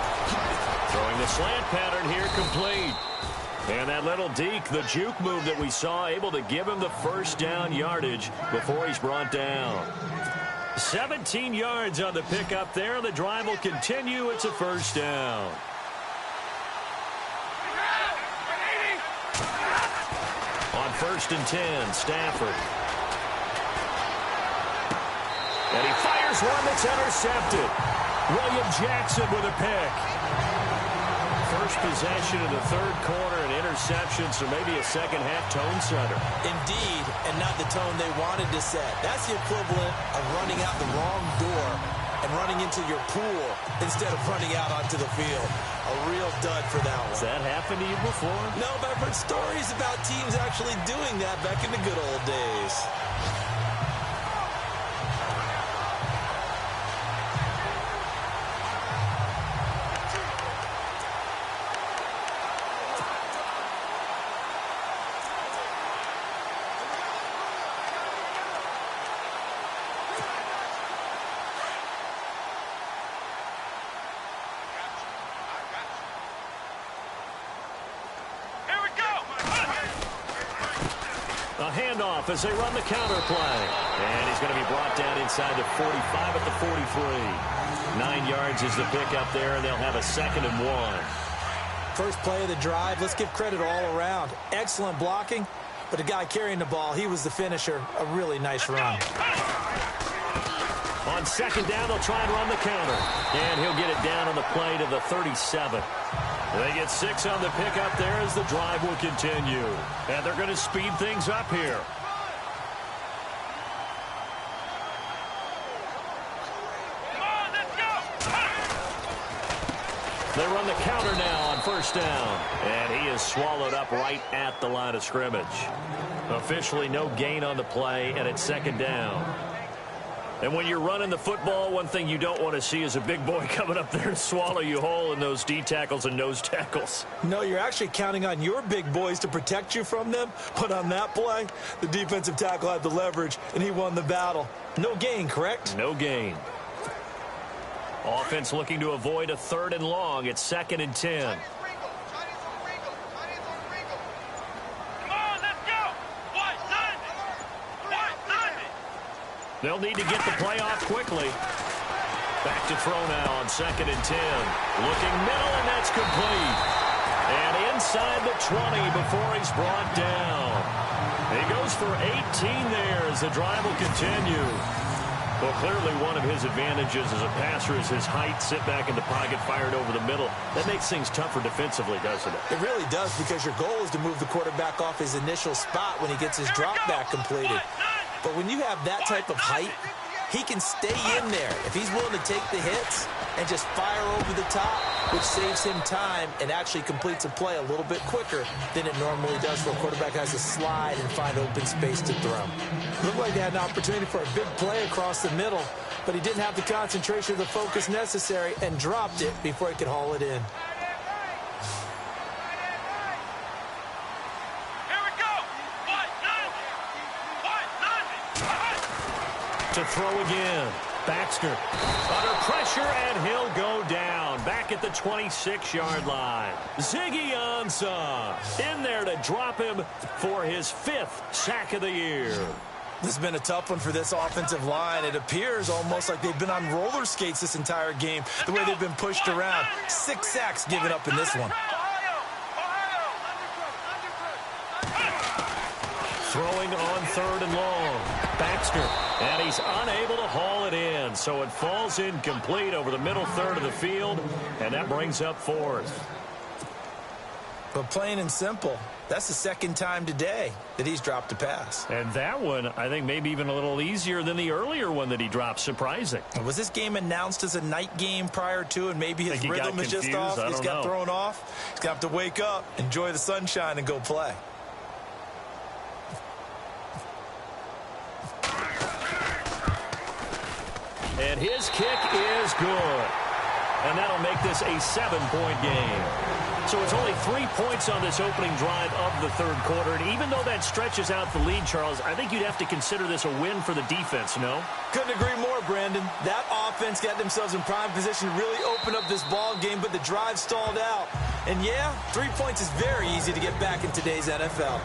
Throwing the slant pattern here complete. And that little deke, the juke move that we saw, able to give him the 1st down yardage before he's brought down. 17 yards on the pickup there. The drive will continue. It's a 1st down. On 1st and 10, Stafford. And he fires one that's intercepted. William Jackson with a pick. first possession of the third quarter, an interception, so maybe a second-half tone setter. Indeed, and not the tone they wanted to set. That's the equivalent of running out the wrong door and running into your pool instead of running out onto the field. A real dud for that one. Has that happened to you before? No, but I've heard stories about teams actually doing that back in the good old days. A handoff as they run the counter play. And he's going to be brought down inside the 45 at the 43. 9 yards is the pickup there, and they'll have a 2nd and 1. First play of the drive, let's give credit all around. Excellent blocking, but the guy carrying the ball, he was the finisher. A really nice run. On 2nd down, they'll try and run the counter. And he'll get it down on the play to the 37. They get 6 on the pickup there as the drive will continue. And they're going to speed things up here. They run the counter now on 1st down. And he is swallowed up right at the line of scrimmage. Officially no gain on the play, and it's 2nd down. And when you're running the football, one thing you don't want to see is a big boy coming up there to swallow you whole in those D tackles and nose tackles. No, you're actually counting on your big boys to protect you from them. But on that play, the defensive tackle had the leverage, and he won the battle. No gain, correct? No gain. Offense looking to avoid a 3rd and long. It's 2nd and 10. They'll need to get the play off quickly. Back to throw now on 2nd and 10. Looking middle, and that's complete. And inside the 20 before he's brought down. He goes for 18 there as the drive will continue. Well, clearly one of his advantages as a passer is his height. Sit back in the pocket, fired over the middle. That makes things tougher defensively, doesn't it? It really does, because your goal is to move the quarterback off his initial spot when he gets his drop back completed. But when you have that type of height, he can stay in there if he's willing to take the hits and just fire over the top, which saves him time and actually completes a play a little bit quicker than it normally does where a quarterback has to slide and find open space to throw. Looked like they had an opportunity for a big play across the middle, but he didn't have the concentration or the focus necessary and dropped it before he could haul it in. To throw again. Baxter under pressure, and he'll go down. Back at the 26-yard line. Ziggy Ansah in there to drop him for his 5th sack of the year. This has been a tough one for this offensive line. It appears almost like they've been on roller skates this entire game, the way they've been pushed around. 6 sacks given up in this one. Throwing on 3rd and long. Baxter, and he's unable to haul it in, so it falls incomplete over the middle 3rd of the field, and that brings up 4th. But plain and simple, that's the 2nd time today that he's dropped a pass. And that one, I think, maybe even a little easier than the earlier one that he dropped. Surprising. Was this game announced as a night game prior to, and maybe his rhythm is just off? He's got thrown off. He's got to wake up, enjoy the sunshine, and go play. And his kick is good. And that'll make this a 7-point game. So it's only 3 points on this opening drive of the 3rd quarter. And even though that stretches out the lead, Charles, I think you'd have to consider this a win for the defense, no? Couldn't agree more, Brandon. That offense got themselves in prime position to really open up this ball game, but the drive stalled out. And yeah, 3 points is very easy to get back in today's NFL.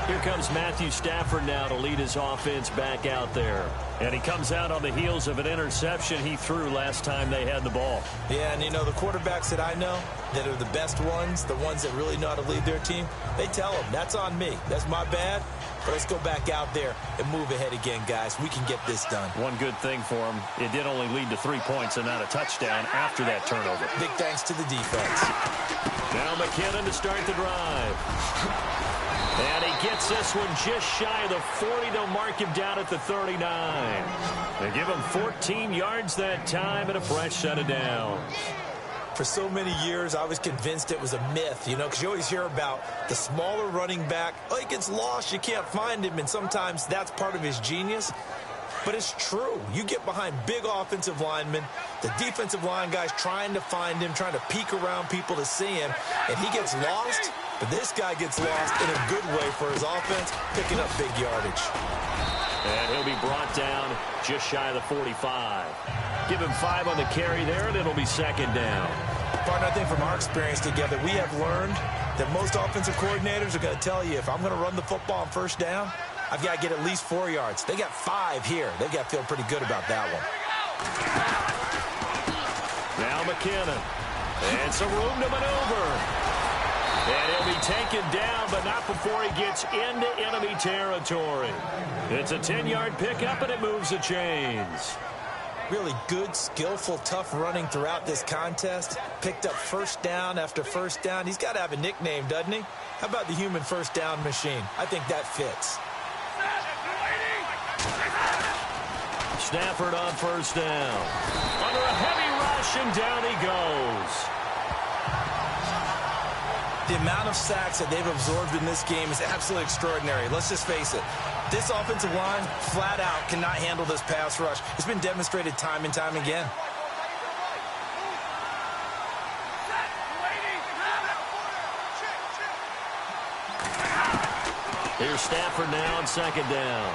Here comes Matthew Stafford now to lead his offense back out there. And he comes out on the heels of an interception he threw last time they had the ball. Yeah, and the quarterbacks that I know that are the best ones, the ones that really know how to lead their team, they tell them, that's on me. That's my bad. But let's go back out there and move ahead again, guys. We can get this done. One good thing for him, it did only lead to 3 points and not a touchdown after that turnover. Big thanks to the defense. Now McKinnon to start the drive. And he gets this one just shy of the 40. They'll mark him down at the 39. They give him 14 yards that time and a fresh set of downs. For so many years, I was convinced it was a myth, because you always hear about the smaller running back. Oh, he gets lost, you can't find him, and sometimes that's part of his genius. But it's true. You get behind big offensive linemen, the defensive line guys trying to find him, trying to peek around people to see him, and he gets lost. But this guy gets lost in a good way for his offense, picking up big yardage. And he'll be brought down just shy of the 45. Give him 5 on the carry there, and it'll be second down. Partner, I think from our experience together, we have learned that most offensive coordinators are going to tell you, if I'm going to run the football on first down, I've got to get at least 4 yards. They got 5 here. They've got to feel pretty good about that one. Now McKinnon. And some room to maneuver. And he'll be taken down, but not before he gets into enemy territory. It's a 10-yard pickup, and it moves the chains. Really good, skillful, tough running throughout this contest. Picked up first down after first down. He's got to have a nickname, doesn't he? How about the human first down machine? I think that fits. Stafford on first down. Under a heavy rush, and down he goes. The amount of sacks that they've absorbed in this game is absolutely extraordinary. Let's just face it. This offensive line, flat out, cannot handle this pass rush. It's been demonstrated time and time again. Here's Stafford now on second down.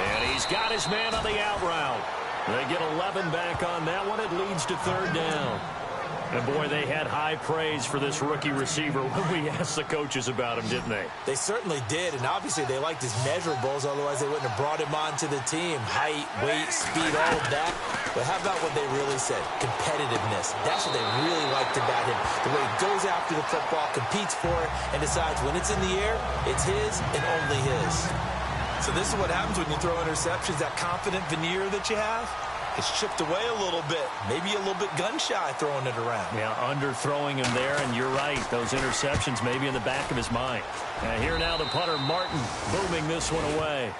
And he's got his man on the out route. They get 11 back on that one. It leads to third down. And, boy, they had high praise for this rookie receiver when we asked the coaches about him, didn't they? They certainly did, and obviously they liked his measurables, otherwise they wouldn't have brought him onto the team. Height, weight, speed, all of that. But how about what they really said? Competitiveness. That's what they really liked about him. The way he goes after the football, competes for it, and decides when it's in the air, it's his and only his. So this is what happens when you throw interceptions, that confident veneer that you have. It's chipped away a little bit, maybe a little bit gun-shy throwing it around. Yeah, underthrowing him there, and you're right. Those interceptions maybe in the back of his mind. Here now the punter, Martin, booming this one away.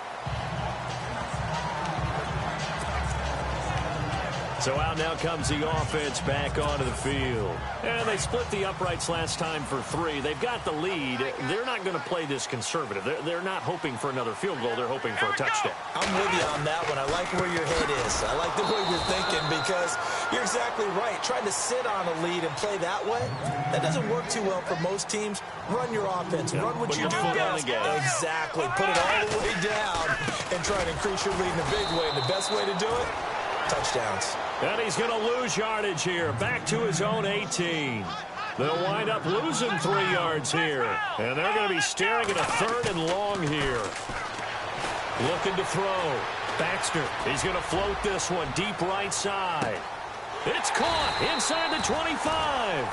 So out now comes the offense back onto the field. And they split the uprights last time for 3. They've got the lead. They're not going to play this conservative. They're not hoping for another field goal. They're hoping for a touchdown. I'm with you on that one. I like where your head is. I like the way you're thinking because you're exactly right. Trying to sit on a lead and play that way, that doesn't work too well for most teams. Run your offense. Run what you do best. Exactly. Put it all the way down and try to increase your lead in a big way. And the best way to do it, touchdowns. And he's going to lose yardage here. Back to his own 18. They'll wind up losing 3 yards here. And they're going to be staring at a third and long here. Looking to throw. Baxter, he's going to float this one deep right side. It's caught inside the 25.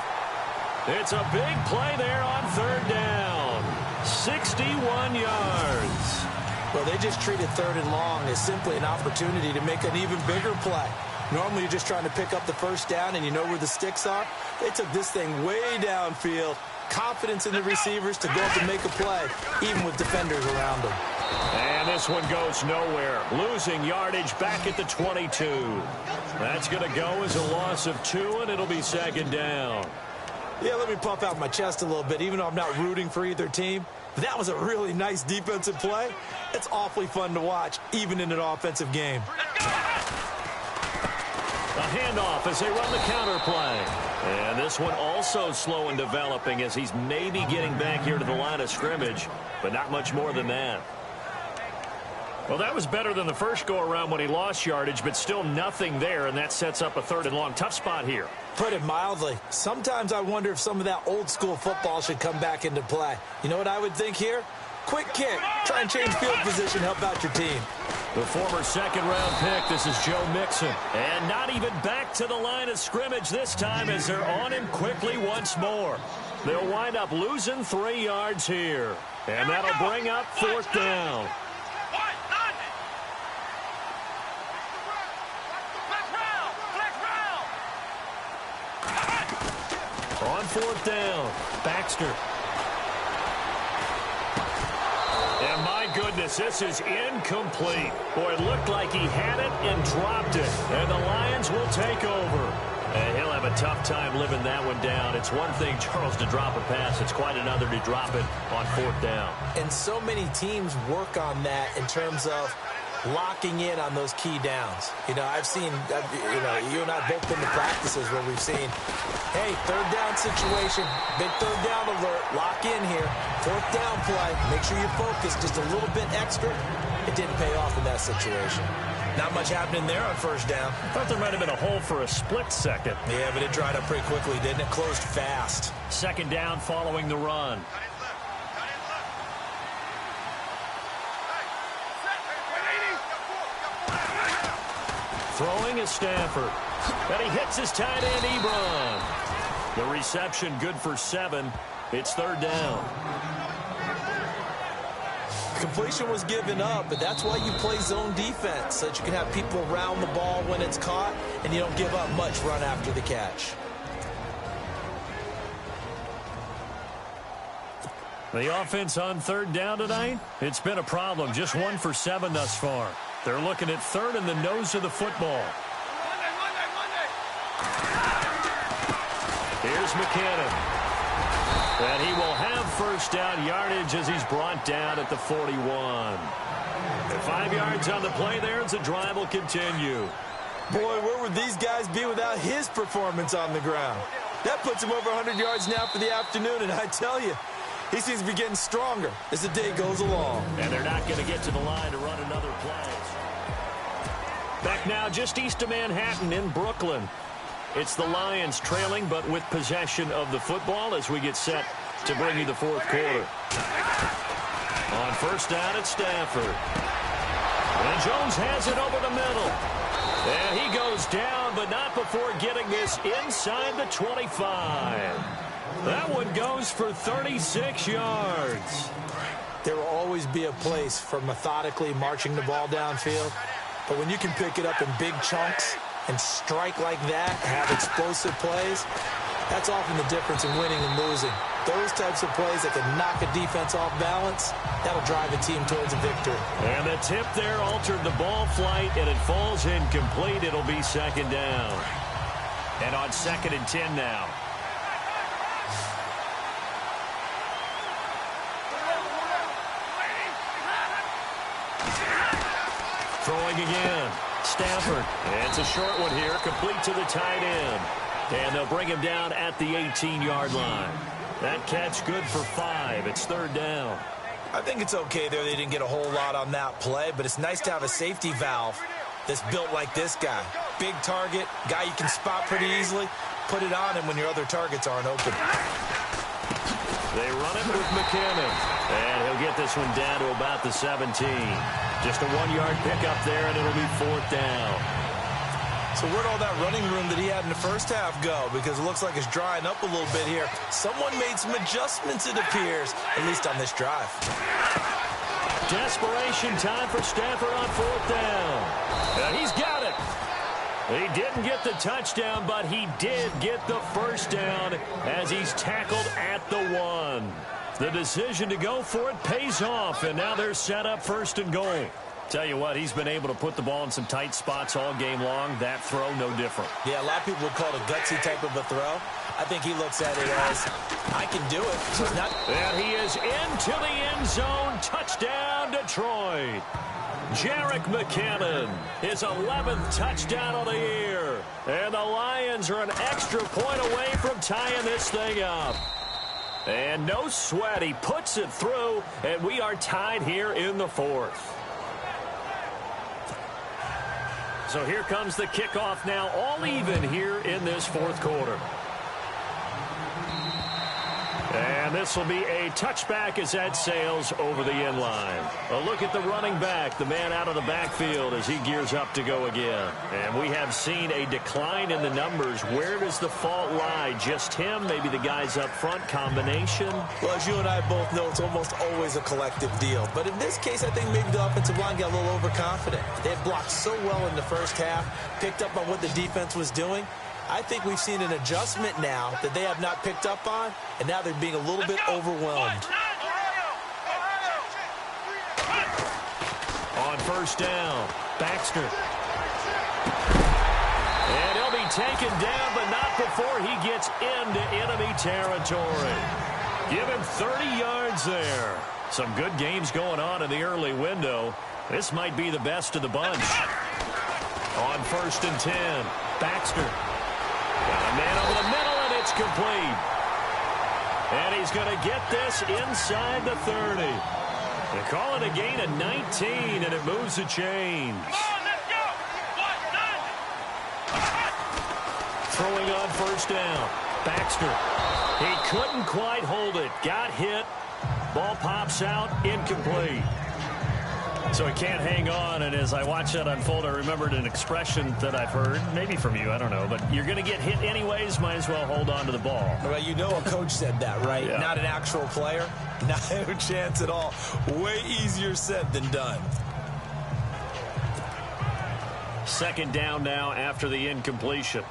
It's a big play there on third down. 61 yards. Well, they just treated third and long as simply an opportunity to make an even bigger play. Normally, you're just trying to pick up the first down and you know where the sticks are. They took this thing way downfield. Confidence in the receivers to go up and make a play, even with defenders around them. And this one goes nowhere. Losing yardage back at the 22. That's going to go as a loss of 2, and it'll be second down. Yeah, let me puff out my chest a little bit, even though I'm not rooting for either team. That was a really nice defensive play. It's awfully fun to watch, even in an offensive game. A handoff as they run the counter play. And this one also slow in developing as he's maybe getting back here to the line of scrimmage, but not much more than that. Well, that was better than the first go-around when he lost yardage, but still nothing there, and that sets up a third and long. Tough spot here. Put it mildly. Sometimes I wonder if some of that old-school football should come back into play. You know what I would think here? quick kick. Try and change field position, help out your team. The former second-round pick, this is Joe Mixon. And not even back to the line of scrimmage this time as they're on him quickly once more. They'll wind up losing 3 yards here. And that'll bring up 4th down. On 4th down, Baxter. And my goodness, this is incomplete. Boy, it looked like he had it and dropped it. And the Lions will take over. And he'll have a tough time living that one down. It's one thing, Charles, to drop a pass. It's quite another to drop it on 4th down. And so many teams work on that in terms of locking in on those key downs. You know, I've seen, you and I both been to practices where we've seen, hey, 3rd down situation, big 3rd down alert, lock in here, 4th down play, make sure you're focused just a little bit extra. It didn't pay off in that situation. Not much happening there on 1st down. I thought there might have been a hole for a split second. Yeah, but it dried up pretty quickly, didn't it? Closed fast. 2nd down following the run. Throwing is Stafford. And he hits his tight end, Ebron. The reception good for 7. It's 3rd down. Completion was given up, but that's why you play zone defense, so that you can have people around the ball when it's caught, and you don't give up much run after the catch. The offense on 3rd down tonight, it's been a problem. Just 1 for 7 thus far. They're looking at 3rd in the nose of the football. Here's McKinnon. And he will have 1st down yardage as he's brought down at the 41. And 5 yards on the play there as the drive will continue. Boy, where would these guys be without his performance on the ground? That puts him over 100 yards now for the afternoon, and I tell you, he seems to be getting stronger as the day goes along. And they're not going to get to the line to run another play. Back now just east of Manhattan in Brooklyn. It's the Lions trailing, but with possession of the football as we get set to bring you the 4th quarter. On 1st down, it's Stafford. And Jones has it over the middle. And he goes down, but not before getting this inside the 25. That one goes for 36 yards. There will always be a place for methodically marching the ball downfield. But when you can pick it up in big chunks and strike like that, have explosive plays, that's often the difference in winning and losing. Those types of plays that can knock a defense off balance, that'll drive a team towards a victory. And the tip there altered the ball flight, and it falls incomplete. It'll be 2nd down. And on 2nd and 10 now. Throwing again. Stafford. And it's a short one here, complete to the tight end. And they'll bring him down at the 18-yard line. That catch good for 5. It's 3rd down. I think it's okay there. They didn't get a whole lot on that play, but it's nice to have a safety valve that's built like this guy. Big target, guy you can spot pretty easily. Put it on him when your other targets aren't open. They run it with McKinnon. And he'll get this one down to about the 17. Just a 1-yard pickup there, and it'll be 4th down. So where'd all that running room that he had in the first half go? Because it looks like it's drying up a little bit here. Someone made some adjustments, it appears, at least on this drive. Desperation time for Stafford on 4th down. And he's got it. He didn't get the touchdown, but he did get the 1st down as he's tackled at the 1. The decision to go for it pays off, and now they're set up 1st and goal. Tell you what, he's been able to put the ball in some tight spots all game long. That throw, no different. Yeah, a lot of people would call it a gutsy type of a throw. I think he looks at it as, I can do it. He's not. And he is into the end zone. Touchdown, Detroit. Jerick McKinnon, his 11th touchdown of the year. And the Lions are an extra point away from tying this thing up. And no sweat, he puts it through, and we are tied here in the 4th. So here comes the kickoff now, all even here in this 4th quarter. And And this will be a touchback as that sails over the end line. A look at the running back, the man out of the backfield as he gears up to go again. And we have seen a decline in the numbers. Where does the fault lie? Just him? Maybe the guys up front? Combination? Well, as you and I both know, it's almost always a collective deal. But in this case, I think maybe the offensive line got a little overconfident. They had blocked so well in the first half, picked up on what the defense was doing. I think we've seen an adjustment now that they have not picked up on, and now they're being a little bit overwhelmed. On first down, Baxter. And he'll be taken down, but not before he gets into enemy territory. Give him 30 yards there. Some good games going on in the early window. This might be the best of the bunch. On first and 10, Baxter. Got a man over the middle, and it's complete. And he's going to get this inside the 30. They call it a gain of 19, and it moves the chains. Throwing on first down, Baxter. He couldn't quite hold it. Got hit. Ball pops out, incomplete. So he can't hang on, and as I watch that unfold, I remembered an expression that I've heard, maybe from you, I don't know, but you're going to get hit anyways, might as well hold on to the ball. Well, you know a coach said that, right? Yeah. Not an actual player. No chance at all. Way easier said than done. Second down now after the incompletion.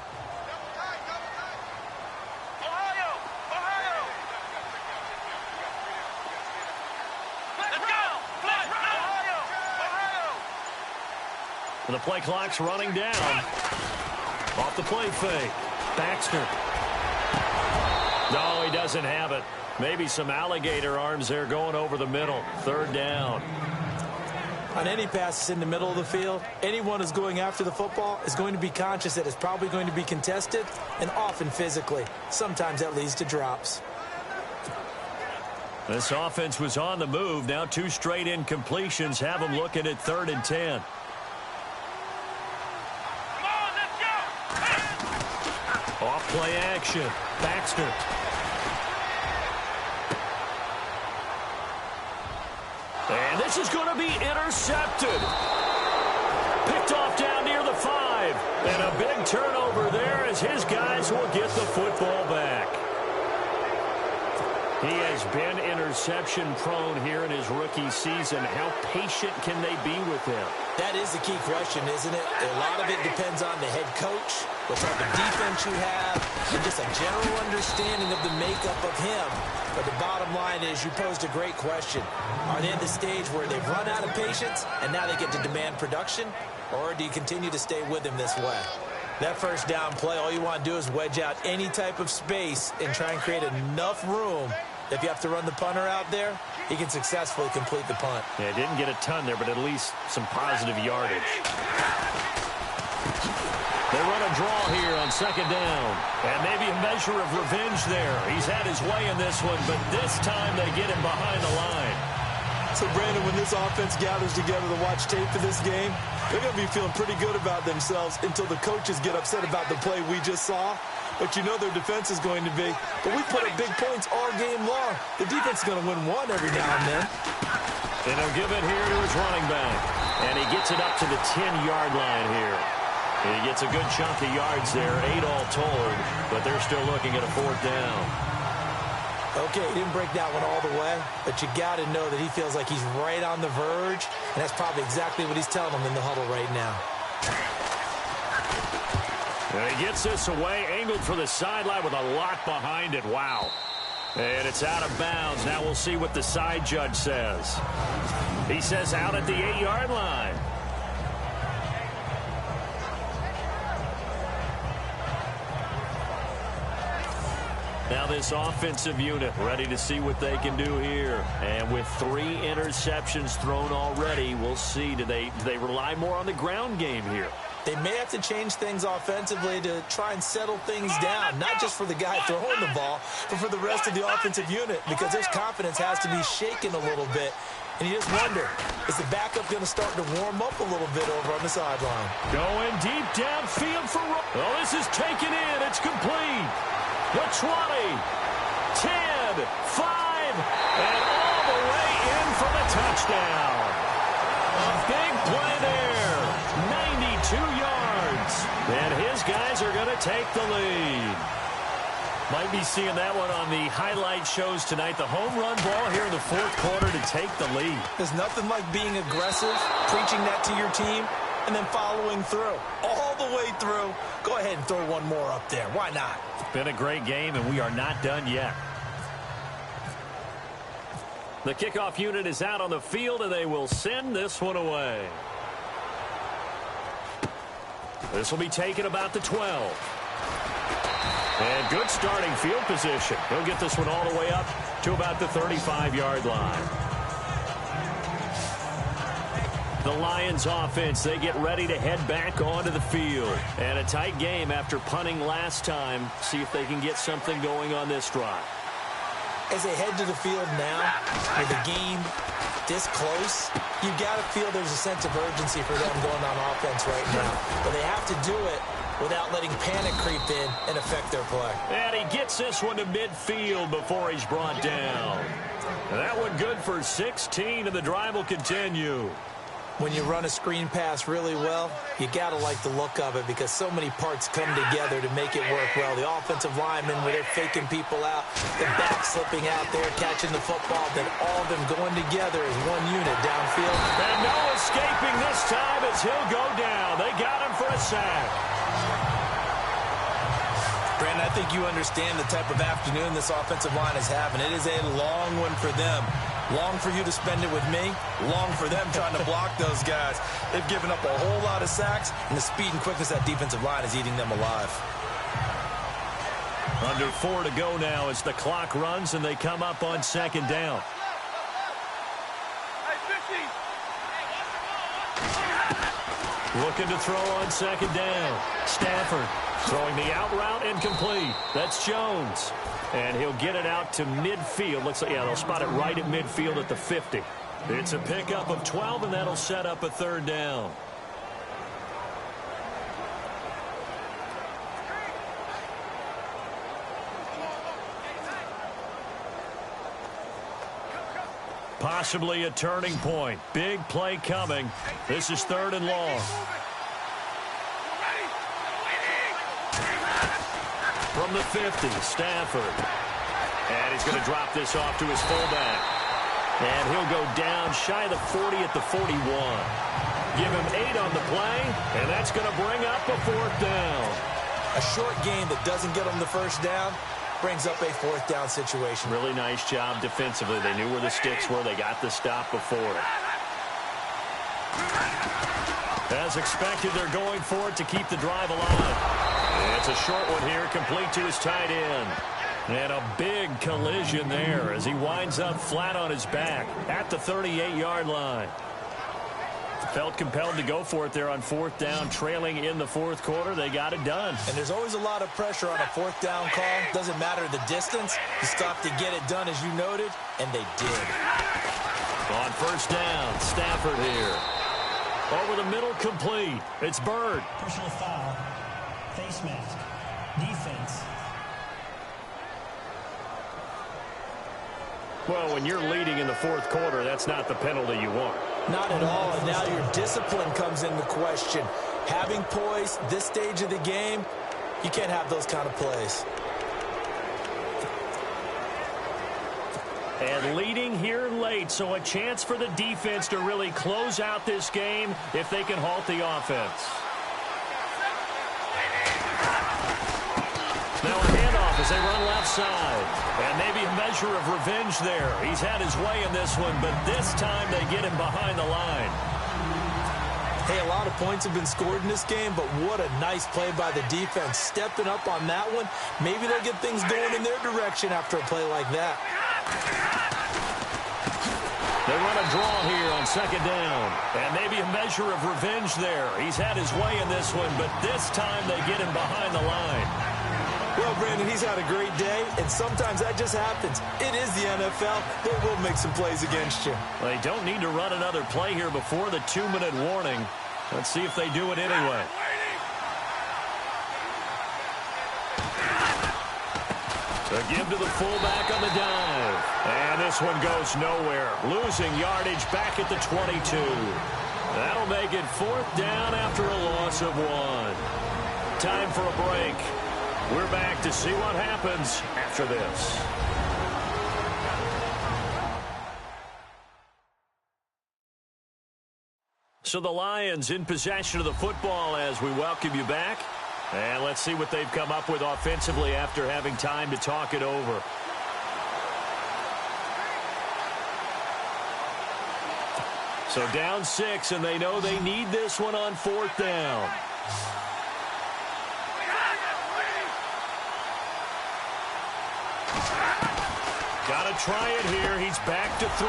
The play clock's running down. Off the play fake. Baxter. No, he doesn't have it. Maybe some alligator arms there going over the middle. Third down. On any passes in the middle of the field, anyone who's going after the football is going to be conscious that it's probably going to be contested, and often physically. Sometimes that leads to drops. This offense was on the move. Now 2 straight incompletions have them looking at 3rd and 10. Off play action. Baxter. And this is going to be intercepted. Picked off down near the 5. And a big turnover there as his guys will get the football back. He has been interception prone here in his rookie season. How patient can they be with him? That is the key question, isn't it? A lot of it depends on the head coach, what type of defense you have, and just a general understanding of the makeup of him. But the bottom line is you posed a great question. Are they at the stage where they've run out of patience and now they get to demand production? Or do you continue to stay with him this way? That first down play, all you want to do is wedge out any type of space and try and create enough room. If you have to run the punter out there, he can successfully complete the punt. Yeah, didn't get a ton there, but at least some positive yardage. They run a draw here on second down. And maybe a measure of revenge there. He's had his way in this one, but this time they get him behind the line. So, Brandon, when this offense gathers together to watch tape for this game, they're going to be feeling pretty good about themselves until the coaches get upset about the play we just saw. But you know their defense is going to be. But we put up big points all game long. The defense is going to win one every now and then. And he'll give it here to his running back. And he gets it up to the 10-yard line here. And he gets a good chunk of yards there, 8 all told. But they're still looking at a 4th down. Okay, he didn't break that one all the way. But you got to know that he feels like he's right on the verge. And that's probably exactly what he's telling them in the huddle right now. And he gets this away, angled for the sideline with a lot behind it. Wow. And it's out of bounds. Now we'll see what the side judge says. He says out at the 8-yard line. Now this offensive unit ready to see what they can do here. And with 3 interceptions thrown already, we'll see. Do they rely more on the ground game here? They may have to change things offensively to try and settle things down, not just for the guy throwing the ball, but for the rest of the offensive unit, because their confidence has to be shaken a little bit. And you just wonder, is the backup going to start to warm up a little bit over on the sideline? Going deep downfield for... Oh, this is taken in. It's complete. The 20, 10, good. 5, and all the way in for the touchdown. A big play there. 92 yards. And his guys are going to take the lead. Might be seeing that one on the highlight shows tonight. The home run ball here in the fourth quarter to take the lead. There's nothing like being aggressive, preaching that to your team, and then following through. All the way through. Go ahead and throw one more up there. Why not? Been a great game, and we are not done yet. The kickoff unit is out on the field, and they will send this one away. This will be taken about the 12. And good starting field position. He'll get this one all the way up to about the 35-yard line. The Lions offense, they get ready to head back onto the field. And a tight game after punting last time. See if they can get something going on this drive. As they head to the field now, with the game this close, you've got to feel there's a sense of urgency for them going on offense right now. But they have to do it without letting panic creep in and affect their play. And he gets this one to midfield before he's brought down. And that one good for 16, and the drive will continue. When you run a screen pass really well, you got to like the look of it because so many parts come together to make it work well. The offensive linemen, where they're faking people out, the back slipping out there, catching the football, then all of them going together as one unit downfield. And no escaping this time as he'll go down. They got him for a sack. Brandon, I think you understand the type of afternoon this offensive line is having. It is a long one for them. Long for you to spend it with me. Long for them trying to block those guys. They've given up a whole lot of sacks, and the speed and quickness of that defensive line is eating them alive. Under 4 to go now as the clock runs, and they come up on second down. Looking to throw on second down. Stafford throwing the out route incomplete. That's Jones. And he'll get it out to midfield. Looks like, yeah, they'll spot it right at midfield at the 50. It's a pickup of 12, and that'll set up a third down. Possibly a turning point. Big play coming. This is 3rd and long. From the 50, Stafford. And he's going to drop this off to his fullback. And he'll go down shy of the 40 at the 41. Give him 8 on the play, and that's going to bring up a 4th down. A short game that doesn't get them the first down brings up a 4th down situation. Really nice job defensively. They knew where the sticks were. They got the stop before it. As expected, they're going for it to keep the drive alive. It's a short one here, complete to his tight end. And a big collision there as he winds up flat on his back at the 38-yard line. Felt compelled to go for it there on 4th down, trailing in the 4th quarter. They got it done. And there's always a lot of pressure on a 4th down call. Doesn't matter the distance. You stop to get it done, as you noted, and they did. On 1st down, Stafford here. Over the middle, complete. It's Bird. Personal foul. Face mask. Defense. Well, when you're leading in the 4th quarter, that's not the penalty you want. Not at all, and now your discipline comes into question. Having poise this stage of the game, you can't have those kind of plays. And leading here late, so a chance for the defense to really close out this game if they can halt the offense. Now a handoff as they run left side. And maybe a measure of revenge there. He's had his way in this one, but this time they get him behind the line. Hey, a lot of points have been scored in this game, but what a nice play by the defense. Stepping up on that one, maybe they'll get things going in their direction after a play like that. They run a draw here on 2nd down. And maybe a measure of revenge there. He's had his way in this one, but this time they get him behind the line. Well, Brandon, he's had a great day, and sometimes that just happens. It is the NFL. They will make some plays against you. They don't need to run another play here before the 2-minute warning. Let's see if they do it anyway. To give to the fullback on the dive. And this one goes nowhere. Losing yardage back at the 22. That'll make it 4th down after a loss of 1. Time for a break. We're back to see what happens after this. So the Lions in possession of the football as we welcome you back. And let's see what they've come up with offensively after having time to talk it over. So down 6, and they know they need this one on 4th down. Got to try it here. He's back to throw.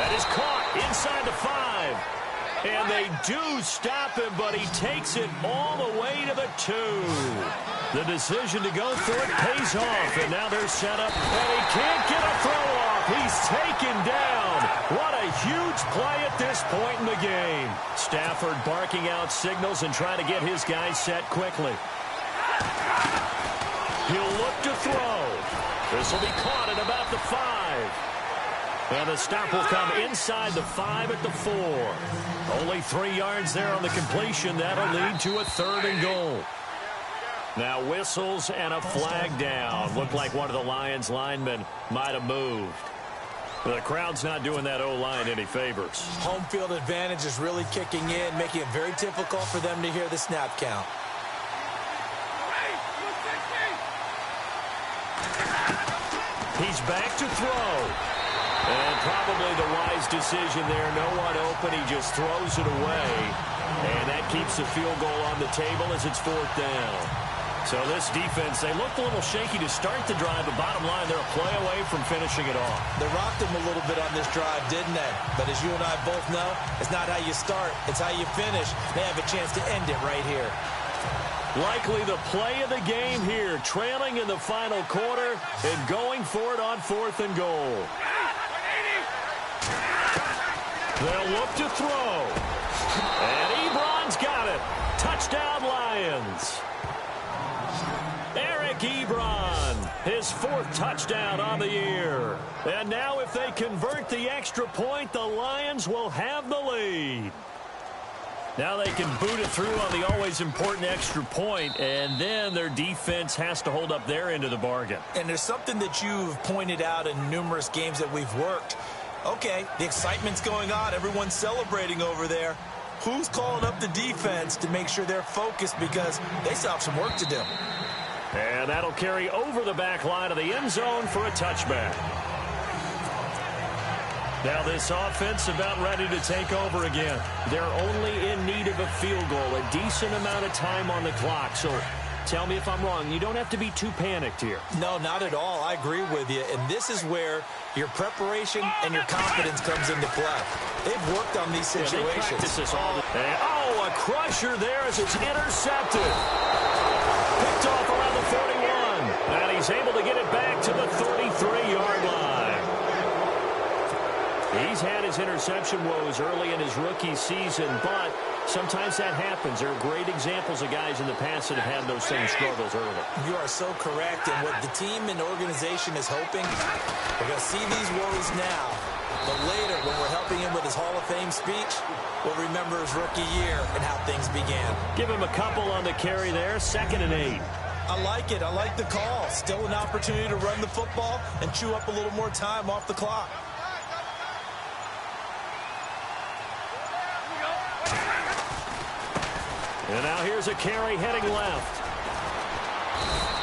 That is caught inside the 5. And they do stop him, but he takes it all the way to the 2. The decision to go for it pays off, and now they're set up, and he can't get a throw off. He's taken down. What a huge play at this point in the game. Stafford barking out signals and trying to get his guys set quickly. He'll look to throw. This will be caught at about the 5. And the stop will come inside the 5 at the 4. Only 3 yards there on the completion. That'll lead to a 3rd and goal. Now whistles and a flag down. Looked like one of the Lions linemen might have moved. The crowd's not doing that O-line any favors. Home field advantage is really kicking in, making it very difficult for them to hear the snap count. He's back to throw. And probably the wise decision there. No one open. He just throws it away. And that keeps the field goal on the table as it's 4th down. So this defense, they looked a little shaky to start the drive, but bottom line, they're a play away from finishing it off. They rocked them a little bit on this drive, didn't they? But as you and I both know, it's not how you start, it's how you finish. They have a chance to end it right here. Likely the play of the game here, trailing in the final quarter and going for it on 4th and goal. They'll look to throw. And Ebron's got it. Touchdown, Lions. Eric Ebron, his 4th touchdown on the year. And now if they convert the extra point, the Lions will have the lead. Now they can boot it through on the always important extra point, and then their defense has to hold up their end of the bargain. And there's something that you've pointed out in numerous games that we've worked. Okay, the excitement's going on. Everyone's celebrating over there. Who's calling up the defense to make sure they're focused because they still have some work to do? And that'll carry over the back line of the end zone for a touchback. Now this offense about ready to take over again. They're only in need of a field goal, a decent amount of time on the clock. So tell me if I'm wrong. You don't have to be too panicked here. No, not at all. I agree with you. And this is where your preparation and your confidence comes into play. They've worked on these situations. Yeah, they practice this all the time. Oh, a crusher there as it's intercepted. Picked off around the 41. And he's able to get it back to the 33-yard line. He's had his interception woes early in his rookie season, but sometimes that happens. There are great examples of guys in the past that have had those same struggles early. You are so correct, and what the team and organization is hoping, we're going to see these woes now, but later when we're helping him with his Hall of Fame speech, we'll remember his rookie year and how things began. Give him a couple on the carry there, 2nd and 8. I like it. I like the call. Still an opportunity to run the football and chew up a little more time off the clock. And now here's a carry heading left.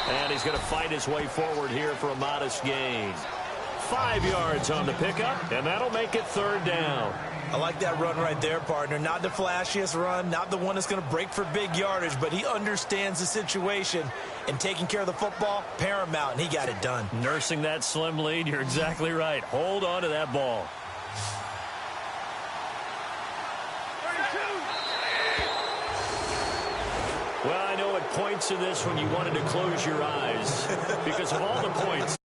And he's going to fight his way forward here for a modest gain. 5 yards on the pickup, and that'll make it 3rd down. I like that run right there, partner. Not the flashiest run, not the one that's going to break for big yardage, but he understands the situation, and taking care of the football, paramount, and he got it done. Nursing that slim lead, you're exactly right. Hold on to that ball. Well, I know at points in this when you wanted to close your eyes because of all the points.